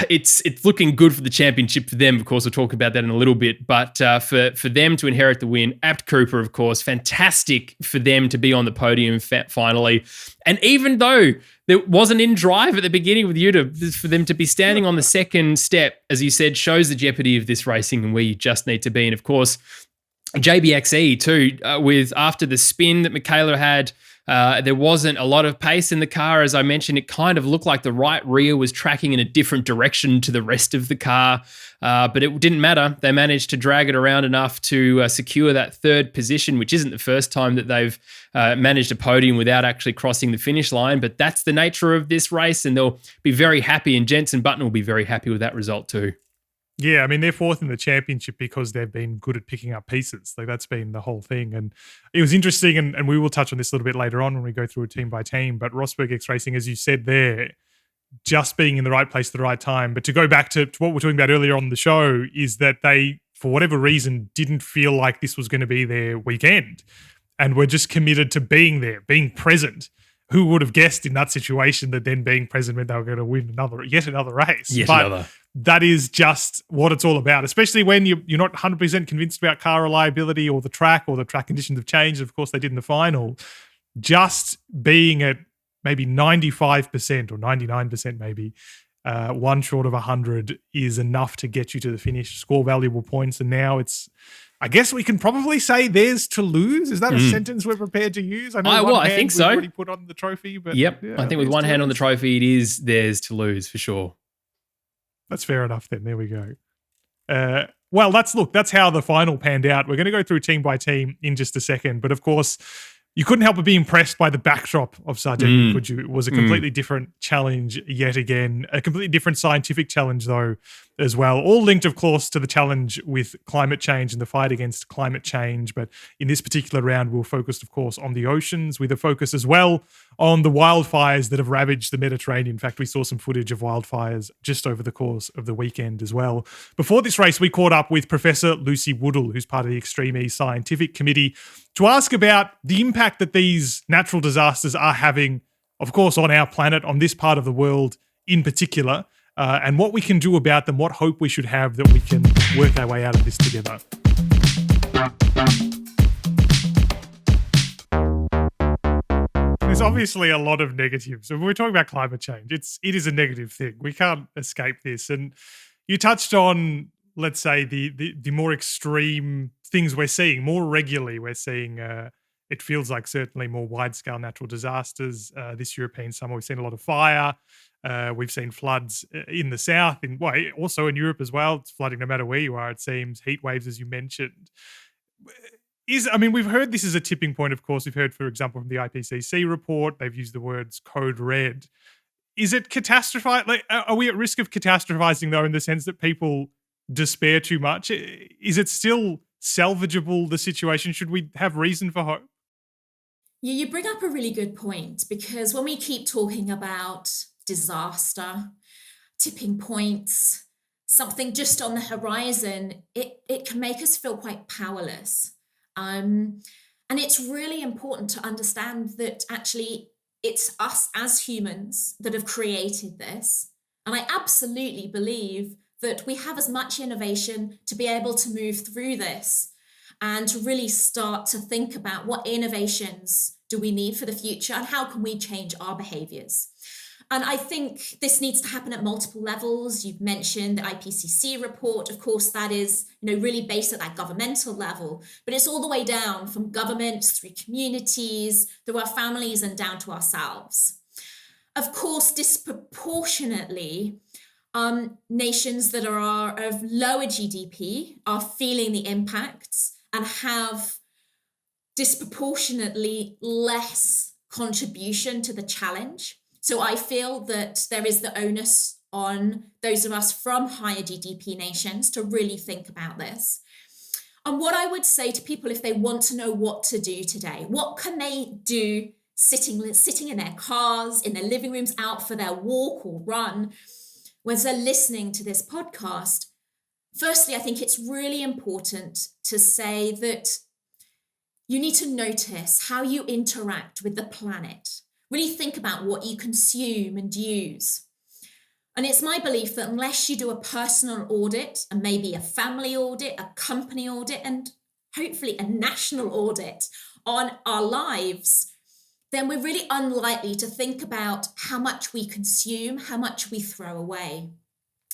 It's looking good for the championship for them. Of course, we'll talk about that in a little bit. But for them to inherit the win, Apt Cooper, of course, fantastic for them to be on the podium finally. And even though there wasn't in drive at the beginning with Yuta, for them to be standing on the second step, as you said, shows the jeopardy of this racing and where you just need to be. And of course, JBXE too, with after the spin that Michaela had, there wasn't a lot of pace in the car. As I mentioned, it kind of looked like the right rear was tracking in a different direction to the rest of the car, but it didn't matter. They managed to drag it around enough to secure that third position, which isn't the first time that they've managed a podium without actually crossing the finish line, but that's the nature of this race, and they'll be very happy, and Jenson Button will be very happy with that result too. Yeah, I mean, they're fourth in the championship because they've been good at picking up pieces. Like, that's been the whole thing. And it was interesting, and we will touch on this a little bit later on when we go through it team by team, but Rosberg X Racing, as you said there, just being in the right place at the right time. But to go back to what we were talking about earlier on the show is that they, for whatever reason, didn't feel like this was going to be their weekend and were just committed to being there, being present. Who would have guessed in that situation that then being present meant they were going to win yet another race? But that is just what it's all about, especially when you're not 100% convinced about car reliability or the track conditions have changed. Of course, they did in the final. Just being at maybe 95% or 99% maybe, one short of 100 is enough to get you to the finish, score valuable points. And now it's I guess we can probably say theirs to lose. Is that a sentence we're prepared to use? I know I think so. we've already put on the trophy, but Yep. yeah, I think with one hand on the trophy, it is theirs to lose for sure. That's fair enough then. There we go. Well, that's how the final panned out. We're going to go through team by team in just a second. But of course, you couldn't help but be impressed by the backdrop of Sardinia, could you? It was a completely different challenge yet again. A completely different scientific challenge, though, as well. All linked, of course, to the challenge with climate change and the fight against climate change. But in this particular round, we'll focus, of course, on the oceans, with a focus as well on the wildfires that have ravaged the Mediterranean. In fact, we saw some footage of wildfires just over the course of the weekend as well. Before this race, we caught up with Professor Lucy Woodall, who's part of the Extreme E Scientific Committee, to ask about the impact that these natural disasters are having, of course, on our planet, on this part of the world in particular, and what we can do about them, what hope we should have that we can work our way out of this together. There's obviously a lot of negatives. When we're talking about climate change, it is a negative thing. We can't escape this. And you touched on, let's say, the more extreme things we're seeing more regularly. We're seeing, it feels like certainly more wide-scale natural disasters. This European summer, we've seen a lot of fire. We've seen floods in the south, also in Europe as well. It's flooding no matter where you are, it seems. Heat waves, as you mentioned. We've heard this is a tipping point, of course. We've heard, for example, from the IPCC report, they've used the words code red. Is it catastrophize? Like, are we at risk of catastrophizing, though, in the sense that people despair too much? Is it still salvageable, the situation? Should we have reason for hope? Yeah, you bring up a really good point, because when we keep talking about disaster, tipping points, something just on the horizon, it can make us feel quite powerless. And it's really important to understand that actually it's us as humans that have created this. And I absolutely believe that we have as much innovation to be able to move through this and to really start to think about what innovations do we need for the future and how can we change our behaviors. And I think this needs to happen at multiple levels. You've mentioned the IPCC report. Of course, that is, really based at that governmental level, but it's all the way down from governments, through communities, through our families, and down to ourselves. Of course, disproportionately, nations that are of lower GDP are feeling the impacts and have disproportionately less contribution to the challenge. So I feel that there is the onus on those of us from higher GDP nations to really think about this. And what I would say to people, if they want to know what to do today, what can they do sitting in their cars, in their living rooms, out for their walk or run, when they're listening to this podcast? Firstly, I think it's really important to say that you need to notice how you interact with the planet. Really think about what you consume and use. And it's my belief that unless you do a personal audit, and maybe a family audit, a company audit, and hopefully a national audit on our lives, then we're really unlikely to think about how much we consume, how much we throw away.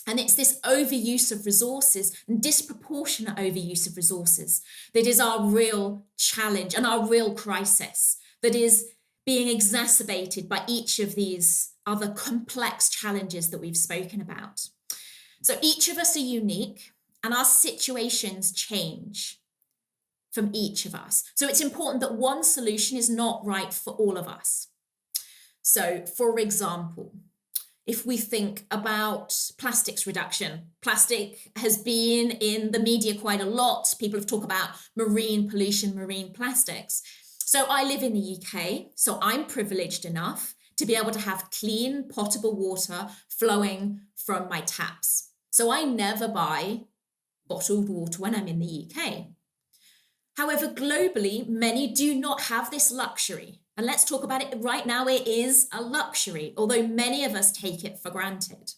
And it's this overuse of resources and disproportionate overuse of resources that is our real challenge and our real crisis that is being exacerbated by each of these other complex challenges that we've spoken about. So each of us are unique and our situations change from each of us. So it's important that one solution is not right for all of us. So, for example, if we think about plastics reduction, plastic has been in the media quite a lot. People have talked about marine pollution, marine plastics. So I live in the UK, so I'm privileged enough to be able to have clean, potable water flowing from my taps. So I never buy bottled water when I'm in the UK. However, globally, many do not have this luxury. And let's talk about it right now. It is a luxury, although many of us take it for granted.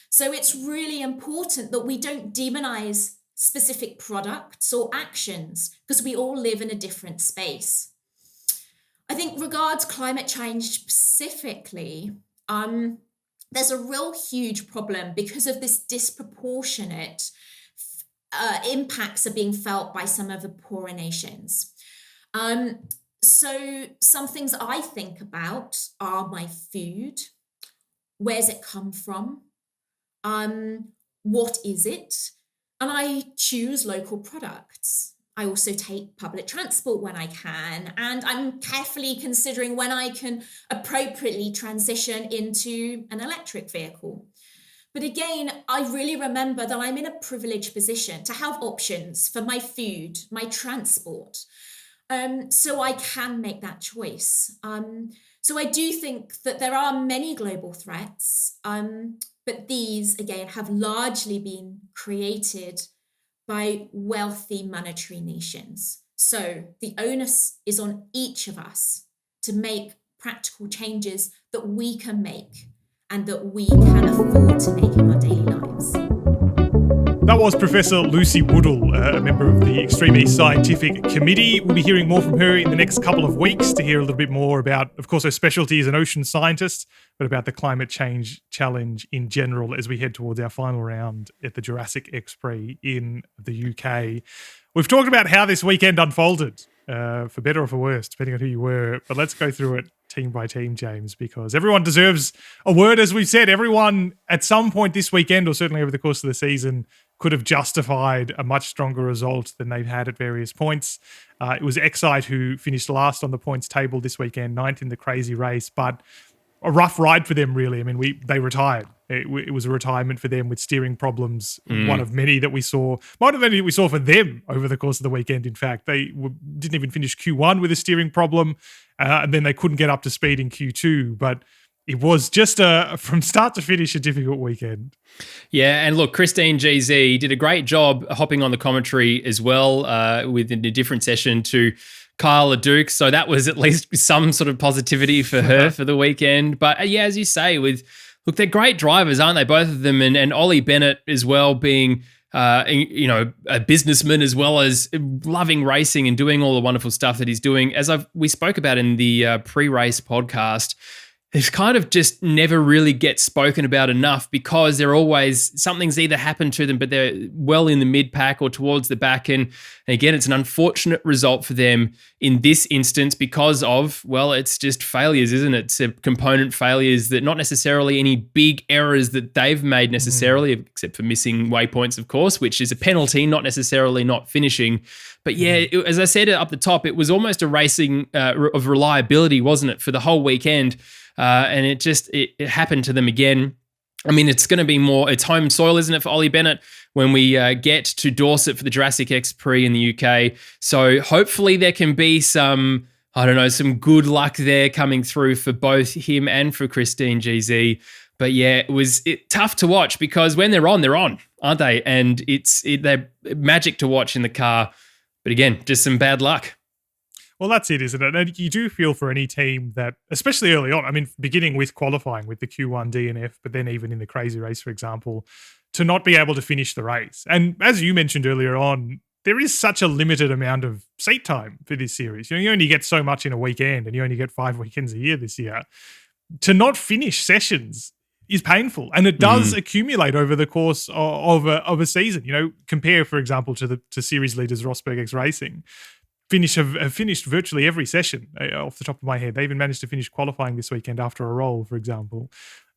So it's really important that we don't demonize specific products or actions because we all live in a different space. I think regards climate change specifically, there's a real huge problem because of this disproportionate impacts are being felt by some of the poorer nations. So some things I think about are my food. Where's it come from? What is it? And I choose local products. I also take public transport when I can, and I'm carefully considering when I can appropriately transition into an electric vehicle. But again, I really remember that I'm in a privileged position to have options for my food, my transport. So I can make that choice. So I do think that there are many global threats, but these, again, have largely been created by wealthy monetary nations. So the onus is on each of us to make practical changes that we can make and that we can afford to make in our daily lives. That was Professor Lucy Woodall, a member of the Extreme East Scientific Committee. We'll be hearing more from her in the next couple of weeks to hear a little bit more about, of course, her specialty as an ocean scientist, but about the climate change challenge in general as we head towards our final round at the Jurassic Prix in the UK. We've talked about how this weekend unfolded, for better or for worse, depending on who you were, but let's go through it team by team, James, because everyone deserves a word. As we've said, everyone at some point this weekend, or certainly over the course of the season, could have justified a much stronger result than they've had at various points. It was Excite who finished last on the points table this weekend, ninth in the crazy race, but a rough ride for them, really. I mean, they retired. It was a retirement for them with steering problems, one of many that we saw. Might have many that we saw for them over the course of the weekend, in fact. They didn't even finish Q1 with a steering problem, and then they couldn't get up to speed in Q2, but it was just from start to finish a difficult weekend. Yeah, and look, Christine GZ did a great job hopping on the commentary as well within a different session to Kyle LeDuc. So that was at least some sort of positivity for her for the weekend. But yeah, as you say, look, they're great drivers, aren't they? Both of them, and Ollie Bennett as well, being a businessman as well as loving racing and doing all the wonderful stuff that he's doing. As we spoke about in the pre-race podcast, it's kind of just never really gets spoken about enough because they're always, something's either happened to them, but they're well in the mid-pack or towards the back. And again, it's an unfortunate result for them in this instance because of, well, it's just failures, isn't it? It's component failures that not necessarily any big errors that they've made necessarily, except for missing waypoints, of course, which is a penalty, not necessarily not finishing. But yeah, as I said up the top, it was almost a racing of reliability, wasn't it, for the whole weekend? And it happened to them again. I mean, it's going to be more, it's home soil, isn't it, for Ollie Bennett when we get to Dorset for the Jurassic Prix in the UK. So hopefully there can be some good luck there coming through for both him and for Christine GZ. But yeah, it was tough to watch because when they're on, aren't they? And they're magic to watch in the car. But again, just some bad luck. Well, that's it, isn't it? And you do feel for any team that, especially early on, I mean, beginning with qualifying with the Q1 DNF, but then even in the crazy race, for example, to not be able to finish the race. And as you mentioned earlier on, there is such a limited amount of seat time for this series. You only get so much in a weekend and you only get 5 weekends a year this year. To not finish sessions is painful, and it does accumulate over the course of a season. Compare, for example, to series leaders Rosberg X Racing. Have finished virtually every session off the top of my head. They even managed to finish qualifying this weekend after a roll, for example.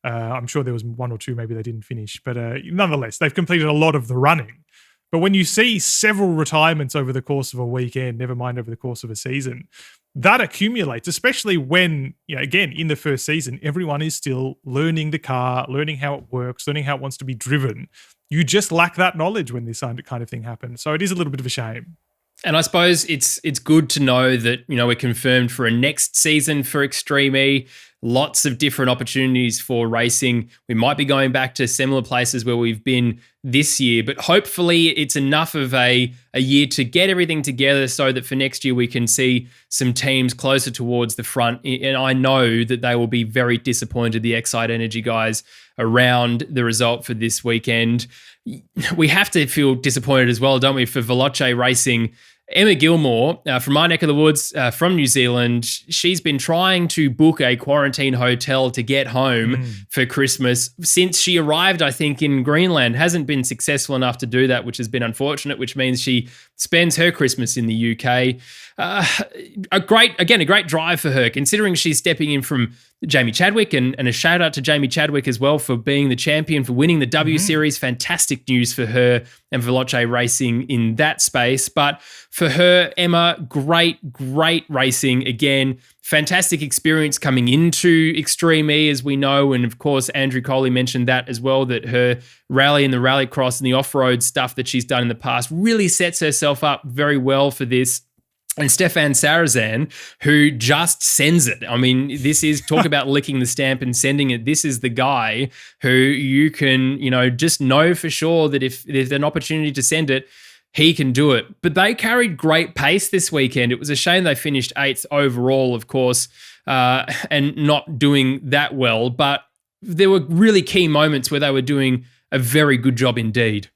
I'm sure there was one or two maybe they didn't finish, but nonetheless, they've completed a lot of the running. But when you see several retirements over the course of a weekend, never mind over the course of a season, that accumulates, especially when, again, in the first season, everyone is still learning the car, learning how it works, learning how it wants to be driven. You just lack that knowledge when this kind of thing happens. So it is a little bit of a shame. And I suppose it's good to know that, we're confirmed for a next season for Extreme E. Lots of different opportunities for racing. We might be going back to similar places where we've been this year, but hopefully it's enough of a year to get everything together so that for next year we can see some teams closer towards the front. And I know that they will be very disappointed, the Excite Energy guys, around the result for this weekend. We have to feel disappointed as well, don't we, for Veloce Racing. Emma Gilmore, from my neck of the woods, from New Zealand, she's been trying to book a quarantine hotel to get home for Christmas since she arrived, I think, in Greenland. Hasn't been successful enough to do that, which has been unfortunate, which means she spends her Christmas in the UK. A great drive for her, considering she's stepping in from Jamie Chadwick, and a shout out to Jamie Chadwick as well for being the champion, for winning the W Series. Fantastic news for her and Veloce Racing in that space. But for her, Emma, great racing again. Fantastic experience coming into Extreme E, as we know. And of course, Andrew Coley mentioned that as well, that her rally and the rallycross and the off-road stuff that she's done in the past really sets herself up very well for this. And Stefan Sarazan, who just sends it. I mean, this is, talk about licking the stamp and sending it. This is the guy who you can, just know for sure that if there's an opportunity to send it, he can do it. But they carried great pace this weekend. It was a shame they finished 8th overall, of course, and not doing that well. But there were really key moments where they were doing a very good job indeed.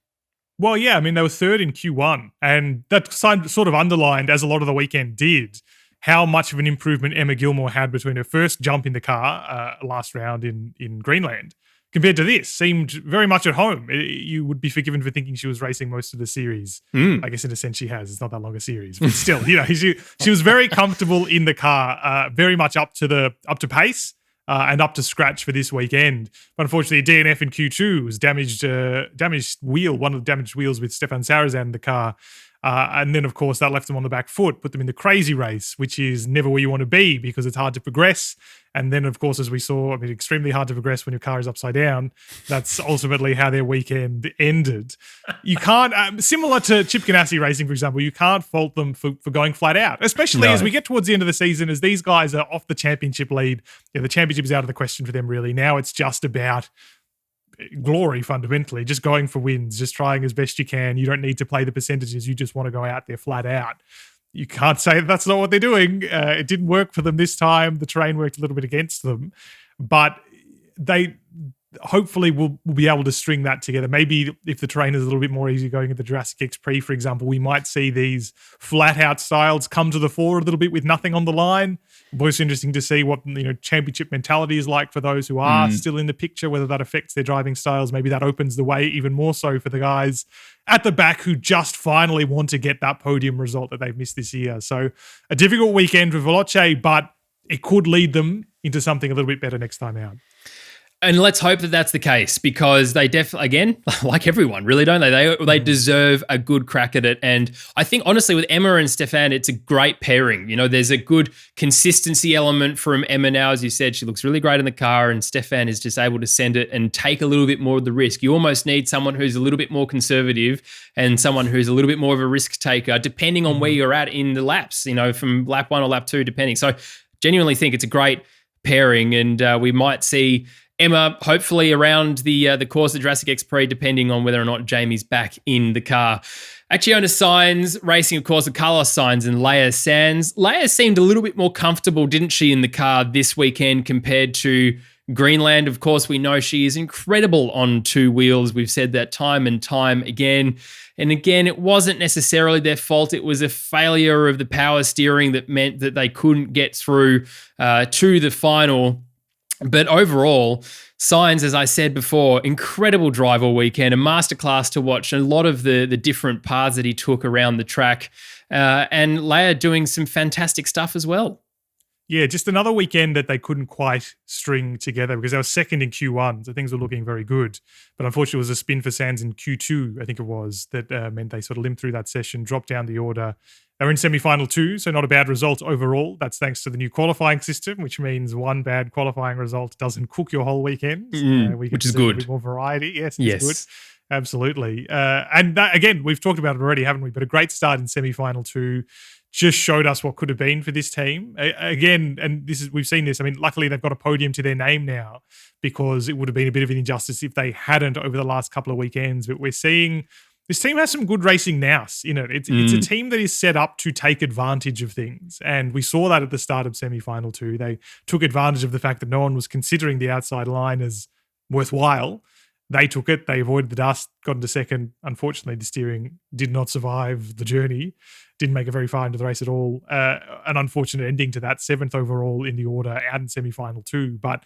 Well, yeah, I mean, they were third in Q1, and that sort of underlined, as a lot of the weekend did, how much of an improvement Emma Gilmore had between her first jump in the car last round in Greenland compared to this. Seemed very much at home. You would be forgiven for thinking she was racing most of the series. I guess in a sense she has. It's not that long a series, but still, she was very comfortable in the car, very much up to pace. And up to scratch for this weekend. But unfortunately, DNF in Q2 was damaged wheel, one of the damaged wheels with Stefan Sarazan in the car. And then, of course, that left them on the back foot, put them in the crazy race, which is never where you want to be because it's hard to progress. And then, of course, as we saw, extremely hard to progress when your car is upside down. That's ultimately how their weekend ended. You can't, similar to Chip Ganassi Racing, for example, you can't fault them for going flat out, especially as we get towards the end of the season, as these guys are off the championship lead. The championship is out of the question for them, really. Now it's just about glory, fundamentally, just going for wins, just trying as best you can. You don't need to play the percentages. You just want to go out there flat out. You can't say that's not what they're doing. It didn't work for them this time. The terrain worked a little bit against them, but they hopefully will be able to string that together. Maybe if the terrain is a little bit more easy going at the Jurassic X Prix, for example, we might see these flat out styles come to the fore a little bit with nothing on the line. It's interesting to see what championship mentality is like for those who are still in the picture, whether that affects their driving styles. Maybe that opens the way even more so for the guys at the back who just finally want to get that podium result that they've missed this year. So a difficult weekend for Veloce, but it could lead them into something a little bit better next time out. And let's hope that that's the case, because they definitely, again, like everyone, really, don't they? They deserve a good crack at it. And I think, honestly, with Emma and Stefan, it's a great pairing. There's a good consistency element from Emma now. As you said, she looks really great in the car, and Stefan is just able to send it and take a little bit more of the risk. You almost need someone who's a little bit more conservative and someone who's a little bit more of a risk taker, depending on where you're at in the laps, from lap 1 or lap 2, depending. So genuinely think it's a great pairing, and we might see Emma, hopefully around the course of Jurassic X Prix, depending on whether or not Jamie's back in the car. Acciona Sainz racing, of course, with Carlos Sainz and Leia Sanz. Leia seemed a little bit more comfortable, didn't she, in the car this weekend compared to Greenland. Of course, we know she is incredible on two wheels. We've said that time and time again. And again, it wasn't necessarily their fault. It was a failure of the power steering that meant that they couldn't get through to the final. But overall, Sainz, as I said before, incredible drive all weekend, a masterclass to watch, a lot of the different paths that he took around the track, and Leia doing some fantastic stuff as well. Yeah, just another weekend that they couldn't quite string together because they were second in Q1, so things were looking very good. But unfortunately, it was a spin for Sands in Q2, I think it was, that meant they sort of limped through that session, dropped down the order. They were in semi-final 2, so not a bad result overall. That's thanks to the new qualifying system, which means one bad qualifying result doesn't cook your whole weekend. Which is good. A bit more variety. Yes, it's good. Absolutely. And that, again, we've talked about it already, haven't we? But a great start in semi-final 2 just showed us what could have been for this team. Again, and we've seen this. I mean, luckily they've got a podium to their name now because it would have been a bit of an injustice if they hadn't over the last couple of weekends. But we're seeing this team has some good racing nous in it. It's a team that is set up to take advantage of things. And we saw that at the start of semi-final 2. They took advantage of the fact that no one was considering the outside line as worthwhile. They took it. They avoided the dust, got into second. Unfortunately, the steering did not survive the journey. Didn't make it very far into the race at all. An unfortunate ending to that. 7th overall in the order, out in semi-final too. But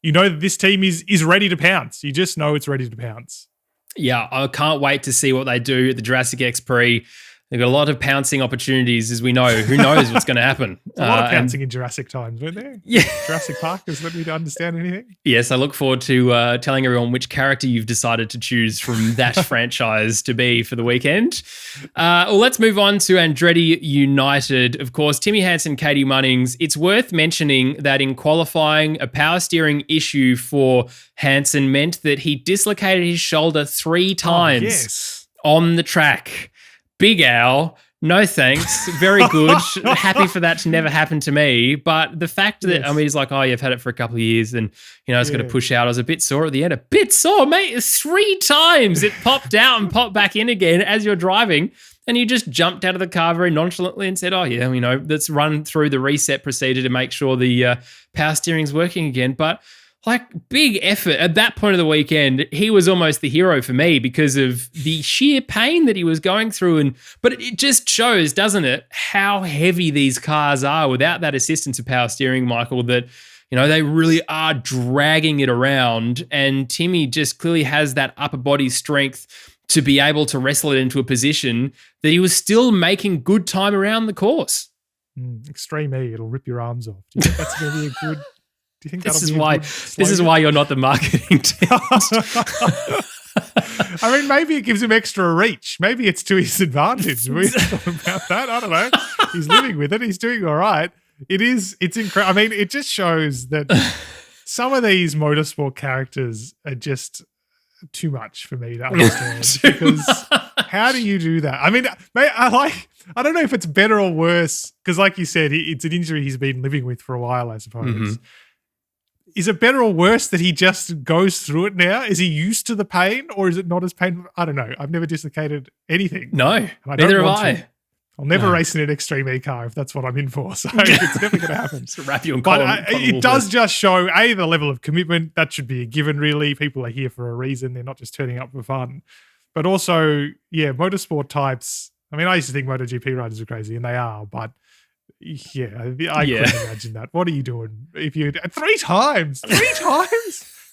you know that this team is ready to pounce. You just know it's ready to pounce. Yeah, I can't wait to see what they do at the Jurassic X Prix. They've got a lot of pouncing opportunities, as we know. Who knows what's going to happen? A lot of pouncing in Jurassic times, weren't there? Yeah. Jurassic Park has led me to understand anything. Yes, I look forward to telling everyone which character you've decided to choose from that franchise to be for the weekend. Well, let's move on to Andretti United. Of course, Timmy Hansen, Katie Munnings. It's worth mentioning that in qualifying, a power steering issue for Hansen meant that he dislocated his shoulder 3 times on the track. Big Al, no thanks. Very good. Happy for that to never happen to me. But the fact that, I mean, he's like, oh, you've had it for a couple of years and, you know, it's going to push out. I was a bit sore at the end. A bit sore, mate. 3 times it popped out and popped back in again as you're driving. And you just jumped out of the car very nonchalantly and said, oh, yeah, you know, let's run through the reset procedure to make sure the power steering's working again. But like, big effort. At that point of the weekend, he was almost the hero for me because of the sheer pain that he was going through. But it just shows, doesn't it, how heavy these cars are without that assistance of power steering, Michael, that, you know, they really are dragging it around. And Timmy just clearly has that upper body strength to be able to wrestle it into a position that he was still making good time around the course. Extreme E, it'll rip your arms off. Do you think that's going to be a good... Do you think this is why you're not the marketing team? I mean, maybe it gives him extra reach. Maybe it's to his advantage. We thought about that. I don't know. He's living with it. He's doing all right. It's incredible. I mean, it just shows that some of these motorsport characters are just too much for me to understand. Because how do you do that? I mean, I don't know if it's better or worse because, like you said, it's an injury he's been living with for a while, I suppose. Mm-hmm. Is it better or worse that he just goes through it now? Is he used to the pain or is it not as painful? I don't know. I've never dislocated anything. No, neither have I. I'll never race in an extreme E car if that's what I'm in for. So it's never going to happen. Wrap you in but it does just show, A, the level of commitment. That should be a given, really. People are here for a reason. They're not just turning up for fun. But also, yeah, motorsport types. I mean, I used to think MotoGP riders are crazy, and they are, but yeah, I couldn't imagine that. What are you doing? If you 3 times,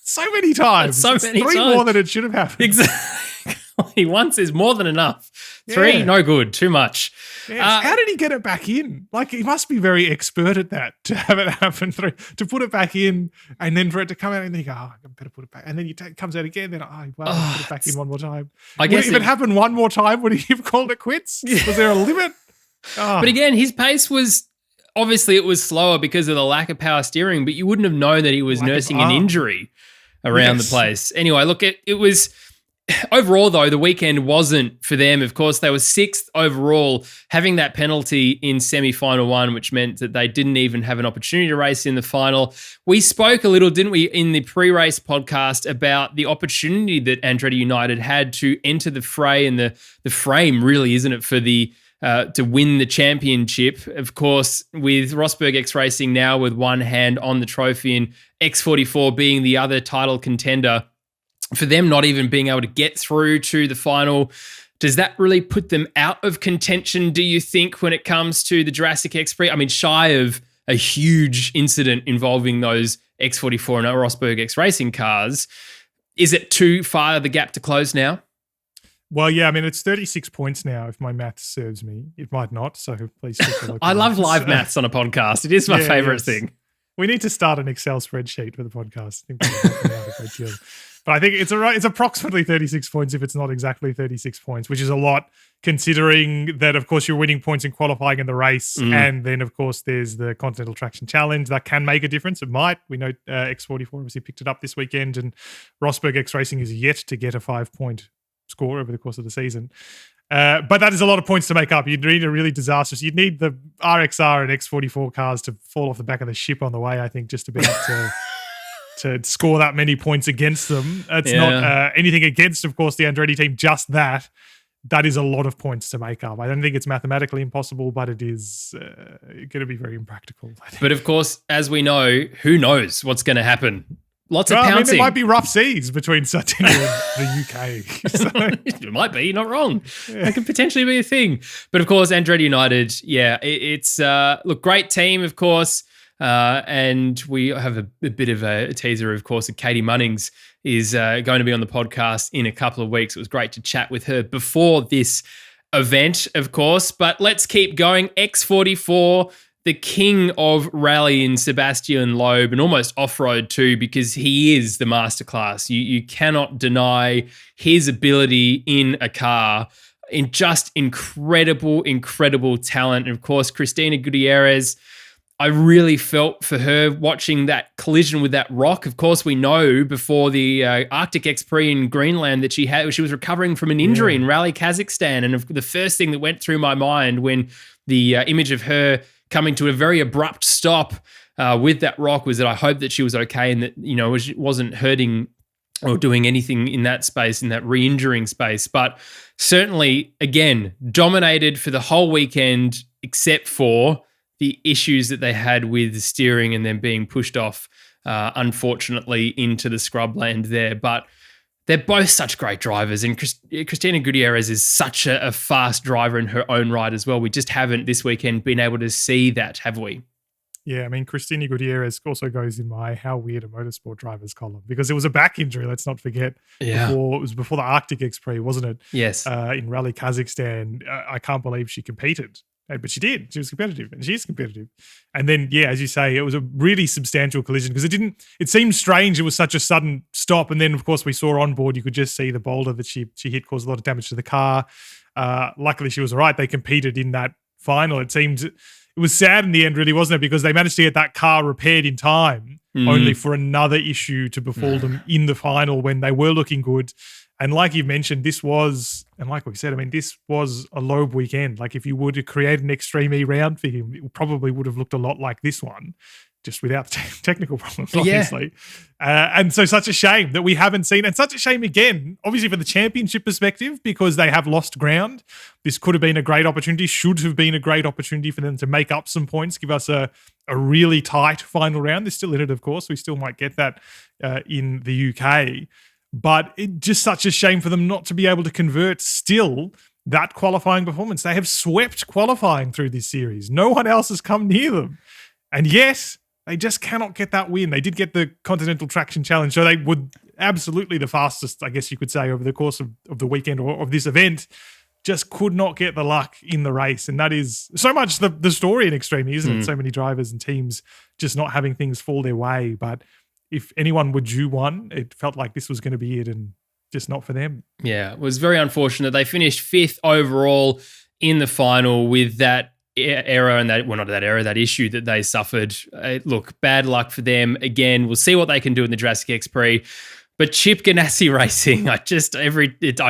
so many times, three more than it should have happened. Exactly. Once is more than enough. 3, no good, too much. Yeah, how did he get it back in? Like, he must be very expert at that to have it happen to put it back in and then for it to come out and then you go, oh, I better put it back. And then it comes out again. Then, put it back in one more time. I guess if it happened one more time, would he have called it quits? Was there a limit? Oh. But again, his pace was, obviously it was slower because of the lack of power steering, but you wouldn't have known that he was nursing an injury around the place. Anyway, look, it was... Overall, though, the weekend wasn't for them. Of course, they were 6th overall, having that penalty in semi-final 1, which meant that they didn't even have an opportunity to race in the final. We spoke a little, didn't we, in the pre-race podcast about the opportunity that Andretti United had to enter the fray and the frame, really, isn't it, for the to win the championship. Of course, with Rosberg X Racing now with one hand on the trophy and X44 being the other title contender, for them not even being able to get through to the final, does that really put them out of contention, do you think, when it comes to the Jurassic X Prix? I mean, shy of a huge incident involving those X44 and Rosberg X Racing cars, is it too far the gap to close now? Well, yeah, I mean, it's 36 points now, if my math serves me. It might not, so please check the I love live maths on a podcast. It is my favorite thing. We need to start an Excel spreadsheet for the podcast. I think we'll help out a great deal. But I think it's approximately 36 points if it's not exactly 36 points, which is a lot considering that, of course, you're winning points in qualifying in the race. And then, of course, there's the Continental Traction Challenge. That can make a difference. It might. We know X44 obviously picked it up this weekend and Rosberg X Racing is yet to get a 5-point score over the course of the season. But that is a lot of points to make up. You'd need a really disastrous. You'd need the RXR and X44 cars to fall off the back of the ship on the way, I think, just to be able to score that many points against them. It's not anything against, of course, the Andretti team, just that. That is a lot of points to make up. I don't think it's mathematically impossible, but it is going to be very impractical, I think. But of course, as we know, who knows what's going to happen Lots of Well, I mean, pouncing. there might be rough seas between Sardinia and the UK. So, It might be, you're not wrong. That could potentially be a thing. But of course, Andretti United, it's look, great team, of course. And we have a bit of a teaser, of course, that Katie Munnings is going to be on the podcast in a couple of weeks. It was great to chat with her before this event, of course. But let's keep going. X44, the king of rally in Sebastian Loeb, and almost off-road too, because he is the masterclass. You cannot deny his ability in a car. In just incredible talent. And of course, Cristina Gutierrez, I really felt for her watching that collision with that rock. Of course, we know before the Arctic X Prix in Greenland that she was recovering from an injury in Rally Kazakhstan. And the first thing that went through my mind when the image of her coming to a very abrupt stop with that rock was that I hope that she was okay and that, she wasn't hurting or doing anything in that space, in that re-injuring space. But certainly, again, dominated for the whole weekend, except for the issues that they had with the steering and then being pushed off, unfortunately, into the scrubland there. But they're both such great drivers, and Cristina Gutierrez is such a fast driver in her own right as well. We just haven't this weekend been able to see that, have we? Yeah, I mean, Cristina Gutierrez also goes in my how weird a motorsport drivers column because it was a back injury, let's not forget. Yeah. It was before the Arctic X Prix, wasn't it? Yes. In Rally Kazakhstan. I can't believe she competed. But she did. She was competitive, and she's competitive. And then, as you say, it was a really substantial collision because it seemed strange. It was such a sudden stop. And then, of course, we saw on board, you could just see the boulder that she hit caused a lot of damage to the car. Luckily, she was all right. They competed in that final. It was sad in the end, really, wasn't it? Because they managed to get that car repaired in time, only for another issue to befall them in the final when they were looking good. And like you mentioned, this was a Loeb weekend. Like if you were to create an Extreme E round for him, it probably would have looked a lot like this one, just without the technical problems, obviously. And so such a shame that we haven't seen, and such a shame again, obviously for the championship perspective, because they have lost ground. This could have been a great opportunity, should have been a great opportunity for them to make up some points, give us a really tight final round. They're still in it, of course. We still might get that in the UK. But it's just such a shame for them not to be able to convert still that qualifying performance. They have swept qualifying through this series. No one else has come near them. And yet, they just cannot get that win. They did get the Continental Traction Challenge, so they were absolutely the fastest, I guess you could say, over the course of the weekend or of this event. Just could not get the luck in the race. And that is so much the story in Extreme, isn't it? So many drivers and teams just not having things fall their way. But if anyone were due one, it felt like this was going to be it, and just not for them. Yeah, it was very unfortunate. They finished 5th overall in the final with that error and that issue that they suffered. Look, bad luck for them. Again, we'll see what they can do in the Jurassic X Prix. But Chip Ganassi Racing, I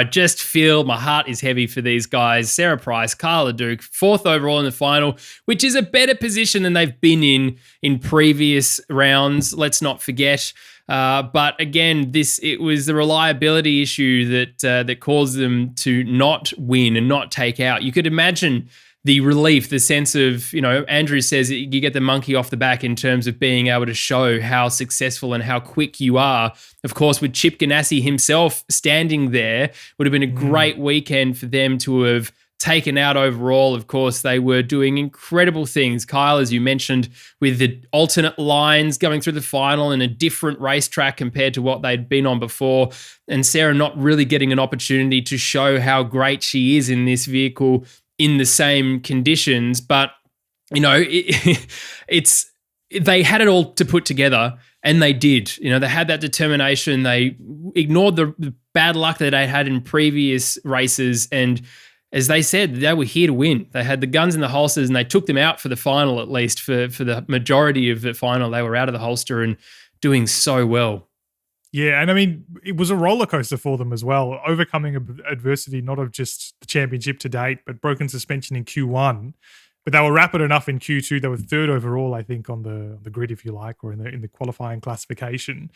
just feel my heart is heavy for these guys. Sarah Price, Carla Duke, 4th overall in the final, which is a better position than they've been in previous rounds. Let's not forget. But again, it was the reliability issue that caused them to not win and not take out. You could imagine the relief, the sense of, Andrew says you get the monkey off the back in terms of being able to show how successful and how quick you are. Of course, with Chip Ganassi himself standing there, would have been a great weekend for them to have taken out overall. Of course, they were doing incredible things. Kyle, as you mentioned, with the alternate lines going through the final in a different racetrack compared to what they'd been on before. And Sarah not really getting an opportunity to show how great she is in this vehicle in the same conditions, but they had it all to put together, and they did. They had that determination. They ignored the bad luck that they had in previous races, and as they said, they were here to win. They had the guns in the holsters, and they took them out for the final, at least for the majority of the final. They were out of the holster and doing so well. Yeah, and I mean, it was a roller coaster for them as well, overcoming adversity, not of just the championship to date, but broken suspension in Q1. But they were rapid enough in Q2. They were 3rd overall, I think, on the grid, if you like, or in the qualifying classification,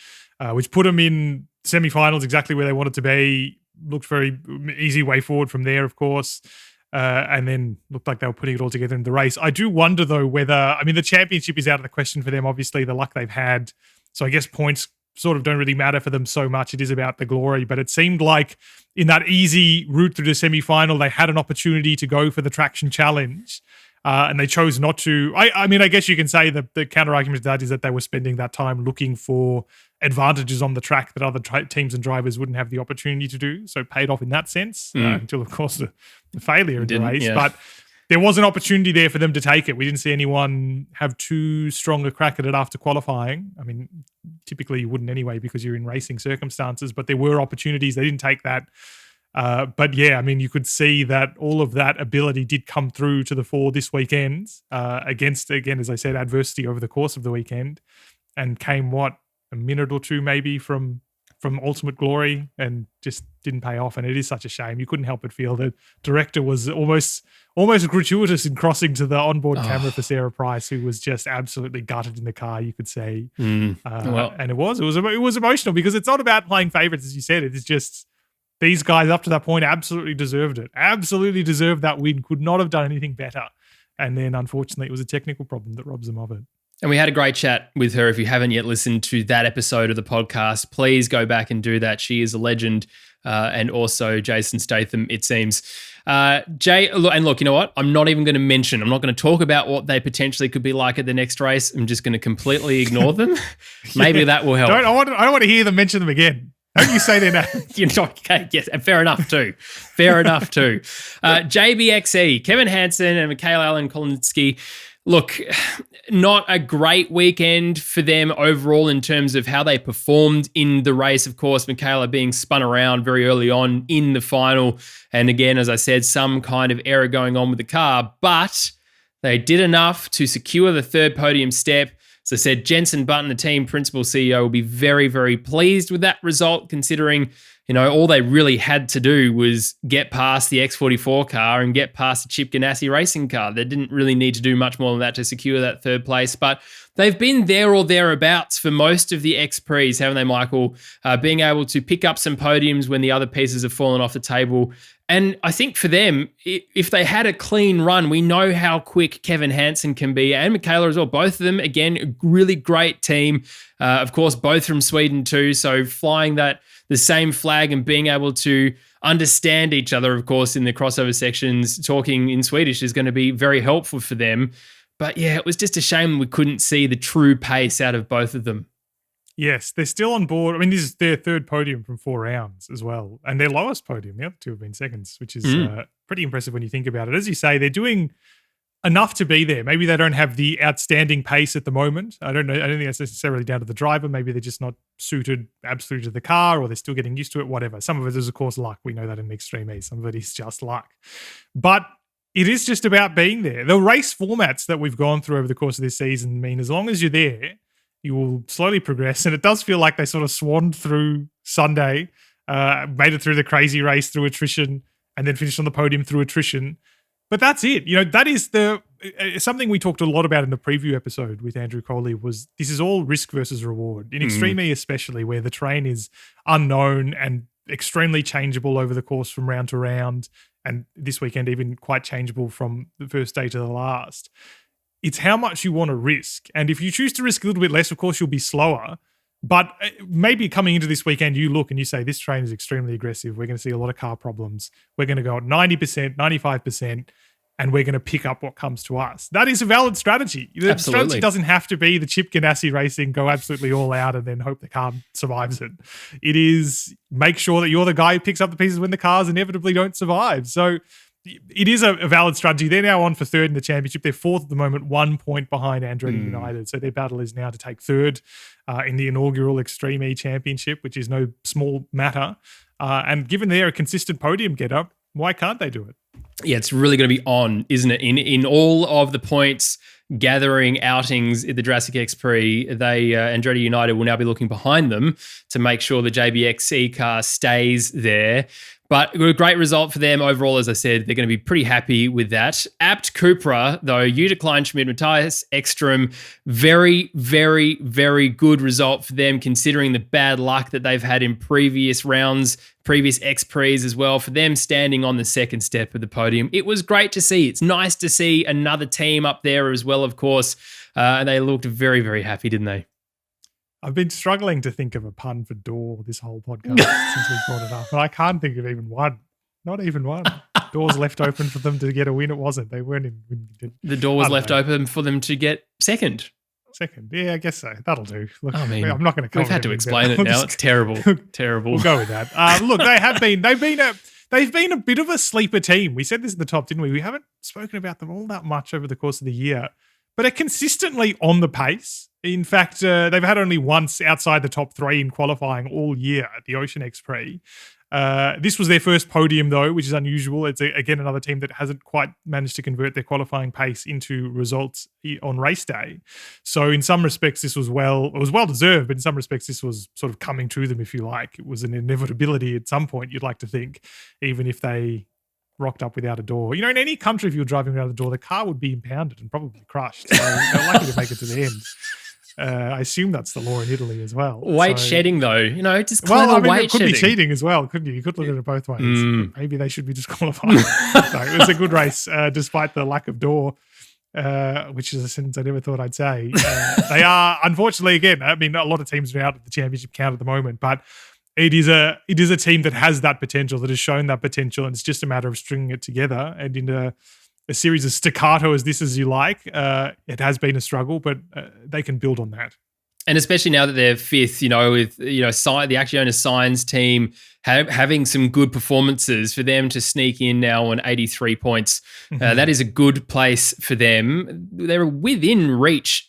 which put them in semifinals exactly where they wanted to be. Looked very easy way forward from there, of course. And then looked like they were putting it all together in the race. I do wonder, though, the championship is out of the question for them. Obviously, the luck they've had. So I guess points sort of don't really matter for them so much. It is about the glory. But it seemed like in that easy route through the semi-final, they had an opportunity to go for the traction challenge. And they chose not to. I mean, I guess you can say that the counter argument to that is that they were spending that time looking for advantages on the track that other teams and drivers wouldn't have the opportunity to do. So paid off in that sense until, of course, the failure in the race. Yeah. But there was an opportunity there for them to take it. We didn't see anyone have too strong a crack at it after qualifying. I mean, typically you wouldn't anyway because you're in racing circumstances, but there were opportunities. They didn't take that. But yeah, I mean, you could see that all of that ability did come through to the fore this weekend against, again, as I said, adversity over the course of the weekend, and came, a minute or two maybe from ultimate glory, and just didn't pay off. And it is such a shame. You couldn't help but feel that director was almost gratuitous in crossing to the onboard camera for Sarah Price, who was just absolutely gutted in the car, you could say. And it was emotional because it's not about playing favorites, as you said. It is just these guys up to that point absolutely deserved it. Absolutely deserved that win. Could not have done anything better. And then, unfortunately, it was a technical problem that robs them of it. And we had a great chat with her. If you haven't yet listened to that episode of the podcast, please go back and do that. She is a legend. And also Jason Statham, it seems. Jay, and look, you know what? I'm not even going to mention, I'm not going to talk about what they potentially could be like at the next race. I'm just going to completely ignore them. Maybe that will help. I don't want to hear them mention them again. Don't you say their name? Okay, yes, fair enough too. JBXE, Kevin Hansen and Michaela Allen Kolinsky. Look, not a great weekend for them overall in terms of how they performed in the race. Of course, Michaela being spun around very early on in the final. And again, as I said, some kind of error going on with the car. But they did enough to secure the third podium step. As I said, Jensen Button, the team principal CEO, will be very, very pleased with that result, considering, all they really had to do was get past the X44 car and get past the Chip Ganassi Racing car. They didn't really need to do much more than that to secure that third place, but they've been there or thereabouts for most of the X-Prix, haven't they, Michael? Being able to pick up some podiums when the other pieces have fallen off the table. And I think for them, if they had a clean run, we know how quick Kevin Hansen can be, and Michaela as well. Both of them, again, a really great team. Of course, both from Sweden too. So flying the same flag and being able to understand each other, of course, in the crossover sections, talking in Swedish is going to be very helpful for them. But yeah, it was just a shame we couldn't see the true pace out of both of them. Yes, they're still on board. I mean, this is their third podium from 4 rounds as well. And their lowest podium. The other two have been seconds, which is pretty impressive when you think about it. As you say, they're doing enough to be there. Maybe they don't have the outstanding pace at the moment. I don't know. I don't think that's necessarily down to the driver. Maybe they're just not suited absolutely to the car, or they're still getting used to it, whatever. Some of it is, of course, luck. We know that in Extreme E. Some of it is just luck. But it is just about being there. The race formats that we've gone through over the course of this season mean as long as you're there, you will slowly progress. And it does feel like they sort of swanned through Sunday, made it through the crazy race through attrition, and then finished on the podium through attrition. But that's it. That is something we talked a lot about in the preview episode with Andrew Coley, was this is all risk versus reward. In Extreme E especially, where the terrain is unknown and extremely changeable over the course from round to round, and this weekend even quite changeable from the first day to the last. It's how much you want to risk. And if you choose to risk a little bit less, of course, you'll be slower. But maybe coming into this weekend, you look and you say, this train is extremely aggressive. We're going to see a lot of car problems. We're going to go at 90%, 95%, and we're going to pick up what comes to us. That is a valid strategy. The strategy doesn't have to be the Chip Ganassi Racing, go absolutely all out and then hope the car survives it. It is make sure that you're the guy who picks up the pieces when the cars inevitably don't survive. So it is a valid strategy. They're now on for third in the championship. They're fourth at the moment, 1 point behind Andretti United. So their battle is now to take third in the inaugural Extreme E Championship, which is no small matter. And given they're a consistent podium getter, why can't they do it? Yeah, it's really going to be on, isn't it? In all of the points gathering outings at the Jurassic X Prix, Andretti United will now be looking behind them to make sure the JBXE car stays there. But a great result for them overall, as I said. They're going to be pretty happy with that. Abt Cupra, though, Jutta Kleinschmidt, Matthias Ekstrom, very, very, very good result for them, considering the bad luck that they've had in previous rounds, previous X-Prix as well, for them standing on the second step of the podium. It was great to see. It's nice to see another team up there as well, of course. And they looked very, very happy, didn't they? I've been struggling to think of a pun for door this whole podcast since we brought it up, but I can't think of even one. Not even one. Doors left open for them to get a win. It wasn't. They weren't in. The door was left open for them to get second. Second. Yeah, I guess so. That'll do. Look, I mean, I'm not going to. We've had to explain it now. It's terrible. Terrible. We'll go with that. Look, they've been a bit of a sleeper team. We said this at the top, didn't we? We haven't spoken about them all that much over the course of the year, but are consistently on the pace. In fact, they've had only once outside the top 3 in qualifying all year at the Ocean X Prix. This was their first podium, though, which is unusual. It's, again, another team that hasn't quite managed to convert their qualifying pace into results on race day. So in some respects, it was well deserved, but in some respects, this was sort of coming to them, if you like. It was an inevitability at some point, you'd like to think, even if they rocked up without a door. You know, in any country, if you were driving without a door, the car would be impounded and probably crushed. So they're lucky to make it to the end. I assume that's the law in Italy as well. Weight shedding, though, just clever weight it could shedding. Be cheating as well, couldn't you? You could look at it both ways. Maybe they should be disqualified. So it was a good race, despite the lack of door, which is a sentence I never thought I'd say. They are, unfortunately, again, I mean, a lot of teams are out at the championship count at the moment, but it is a team that has that potential, that has shown that potential, and it's just a matter of stringing it together. And in a series of staccato as this as you like, it has been a struggle, but they can build on that. And especially now that they're fifth, with the Acciona Signs team having some good performances, for them to sneak in now on 83 points, that is a good place for them. They're within reach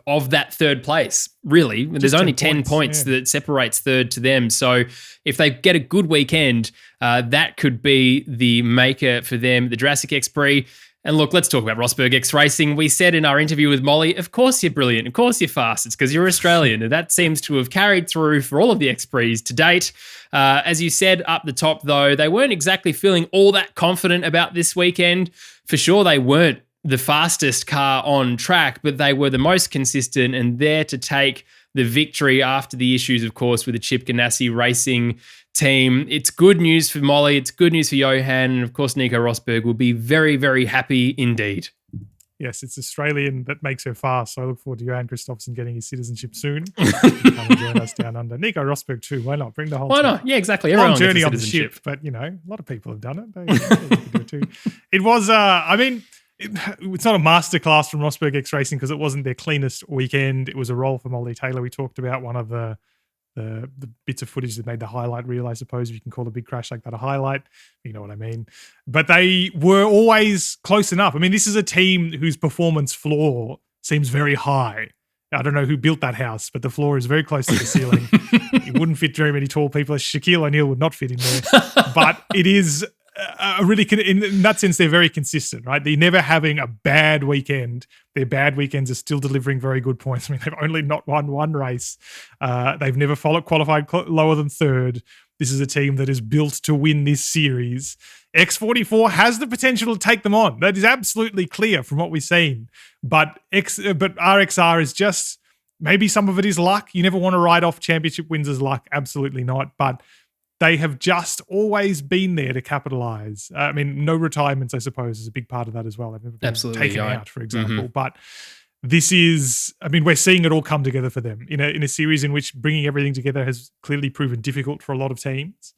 of that third place, really. There's only 10 points that separates third to them. So if they get a good weekend, that could be the maker for them, the Jurassic X Prix. And look, let's talk about Rosberg X Racing. We said in our interview with Molly, of course you're brilliant, of course you're fast. It's because you're Australian. And that seems to have carried through for all of the X Prix to date. As you said up the top, though, they weren't exactly feeling all that confident about this weekend. For sure, they weren't the fastest car on track, but they were the most consistent and there to take the victory after the issues, of course, with the Chip Ganassi Racing team. It's good news for Molly. It's good news for Johan. And of course, Nico Rosberg will be very, very happy indeed. Yes, it's Australian that makes her fast. So I look forward to Johan Kristoffersson getting his citizenship soon. Come and join us down under. Nico Rosberg too. Why not? Bring the whole Why team. not? Yeah, exactly. Everyone long journey on the citizenship. ship, but a lot of people have done it. They can do it too. It was, it's not a masterclass from Rosberg X Racing because it wasn't their cleanest weekend. It was a roll for Molly Taylor. We talked about one of the bits of footage that made the highlight reel, I suppose, if you can call a big crash like that a highlight. You know what I mean? But they were always close enough. I mean, this is a team whose performance floor seems very high. I don't know who built that house, but the floor is very close to the ceiling. It wouldn't fit very many tall people. Shaquille O'Neal would not fit in there. But it is in that sense, they're very consistent, right? They're never having a bad weekend. Their bad weekends are still delivering very good points. I mean, they've only not won one race. They've never qualified lower than third. This is a team that is built to win this series. X44 has the potential to take them on. That is absolutely clear from what we've seen. But RXR is just, maybe some of it is luck. You never want to write off championship wins as luck. Absolutely not. But they have just always been there to capitalize. I mean, no retirements, I suppose, is a big part of that as well. They've never been taken out, for example. Mm-hmm. But this is, we're seeing it all come together for them in a series in which bringing everything together has clearly proven difficult for a lot of teams.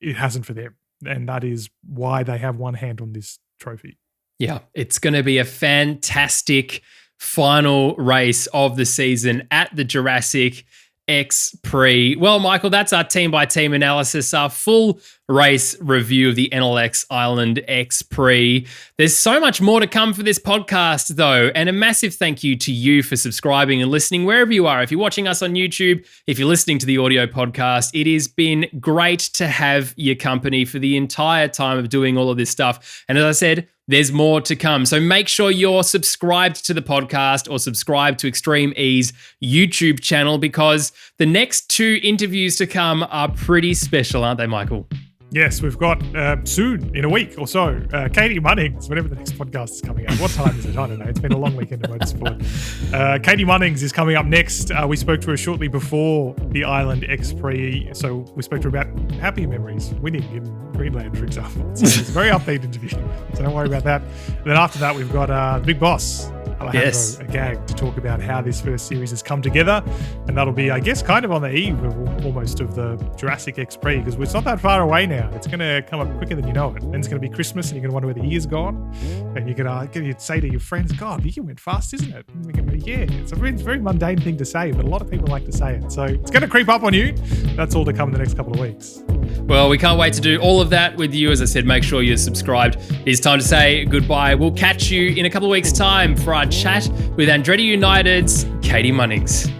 It hasn't for them. And that is why they have one hand on this trophy. Yeah, it's going to be a fantastic final race of the season at the Jurassic X Prix. Well, Michael, that's our team-by-team analysis, our full race review of the Enel X Island X Prix. There's so much more to come for this podcast, though, and a massive thank you to you for subscribing and listening wherever you are. If you're watching us on YouTube, if you're listening to the audio podcast, it has been great to have your company for the entire time of doing all of this stuff. And as I said, there's more to come. So make sure you're subscribed to the podcast or subscribe to Extreme E's YouTube channel, because the next 2 interviews to come are pretty special, aren't they, Michael? Yes, we've got soon, in a week or so, Katie Munnings, whenever the next podcast is coming out. What time is it? I don't know. It's been a long weekend of motorsport. Katie Munnings is coming up next. We spoke to her shortly before the Island X Prix. So we spoke to her about happy memories, winning in Greenland, for example. So it's a very upbeat interview. So don't worry about that. And then after that, we've got the big boss, Alejandro Agag to talk about how this first series has come together. And that'll be, I guess, kind of on the eve of almost of the Jurassic X Prix, because it's not that far away now. It's going to come up quicker than you know it. Then it's going to be Christmas and you're going to wonder where the year's gone. And you're going to say to your friends, God, the year went fast, isn't it? And we're going to be, yeah, it's a very mundane thing to say, but a lot of people like to say it. So it's going to creep up on you. That's all to come in the next couple of weeks. Well, we can't wait to do all of that with you. As I said, make sure you're subscribed. It's time to say goodbye. We'll catch you in a couple of weeks' time for our chat with Andretti United's Katie Munnings.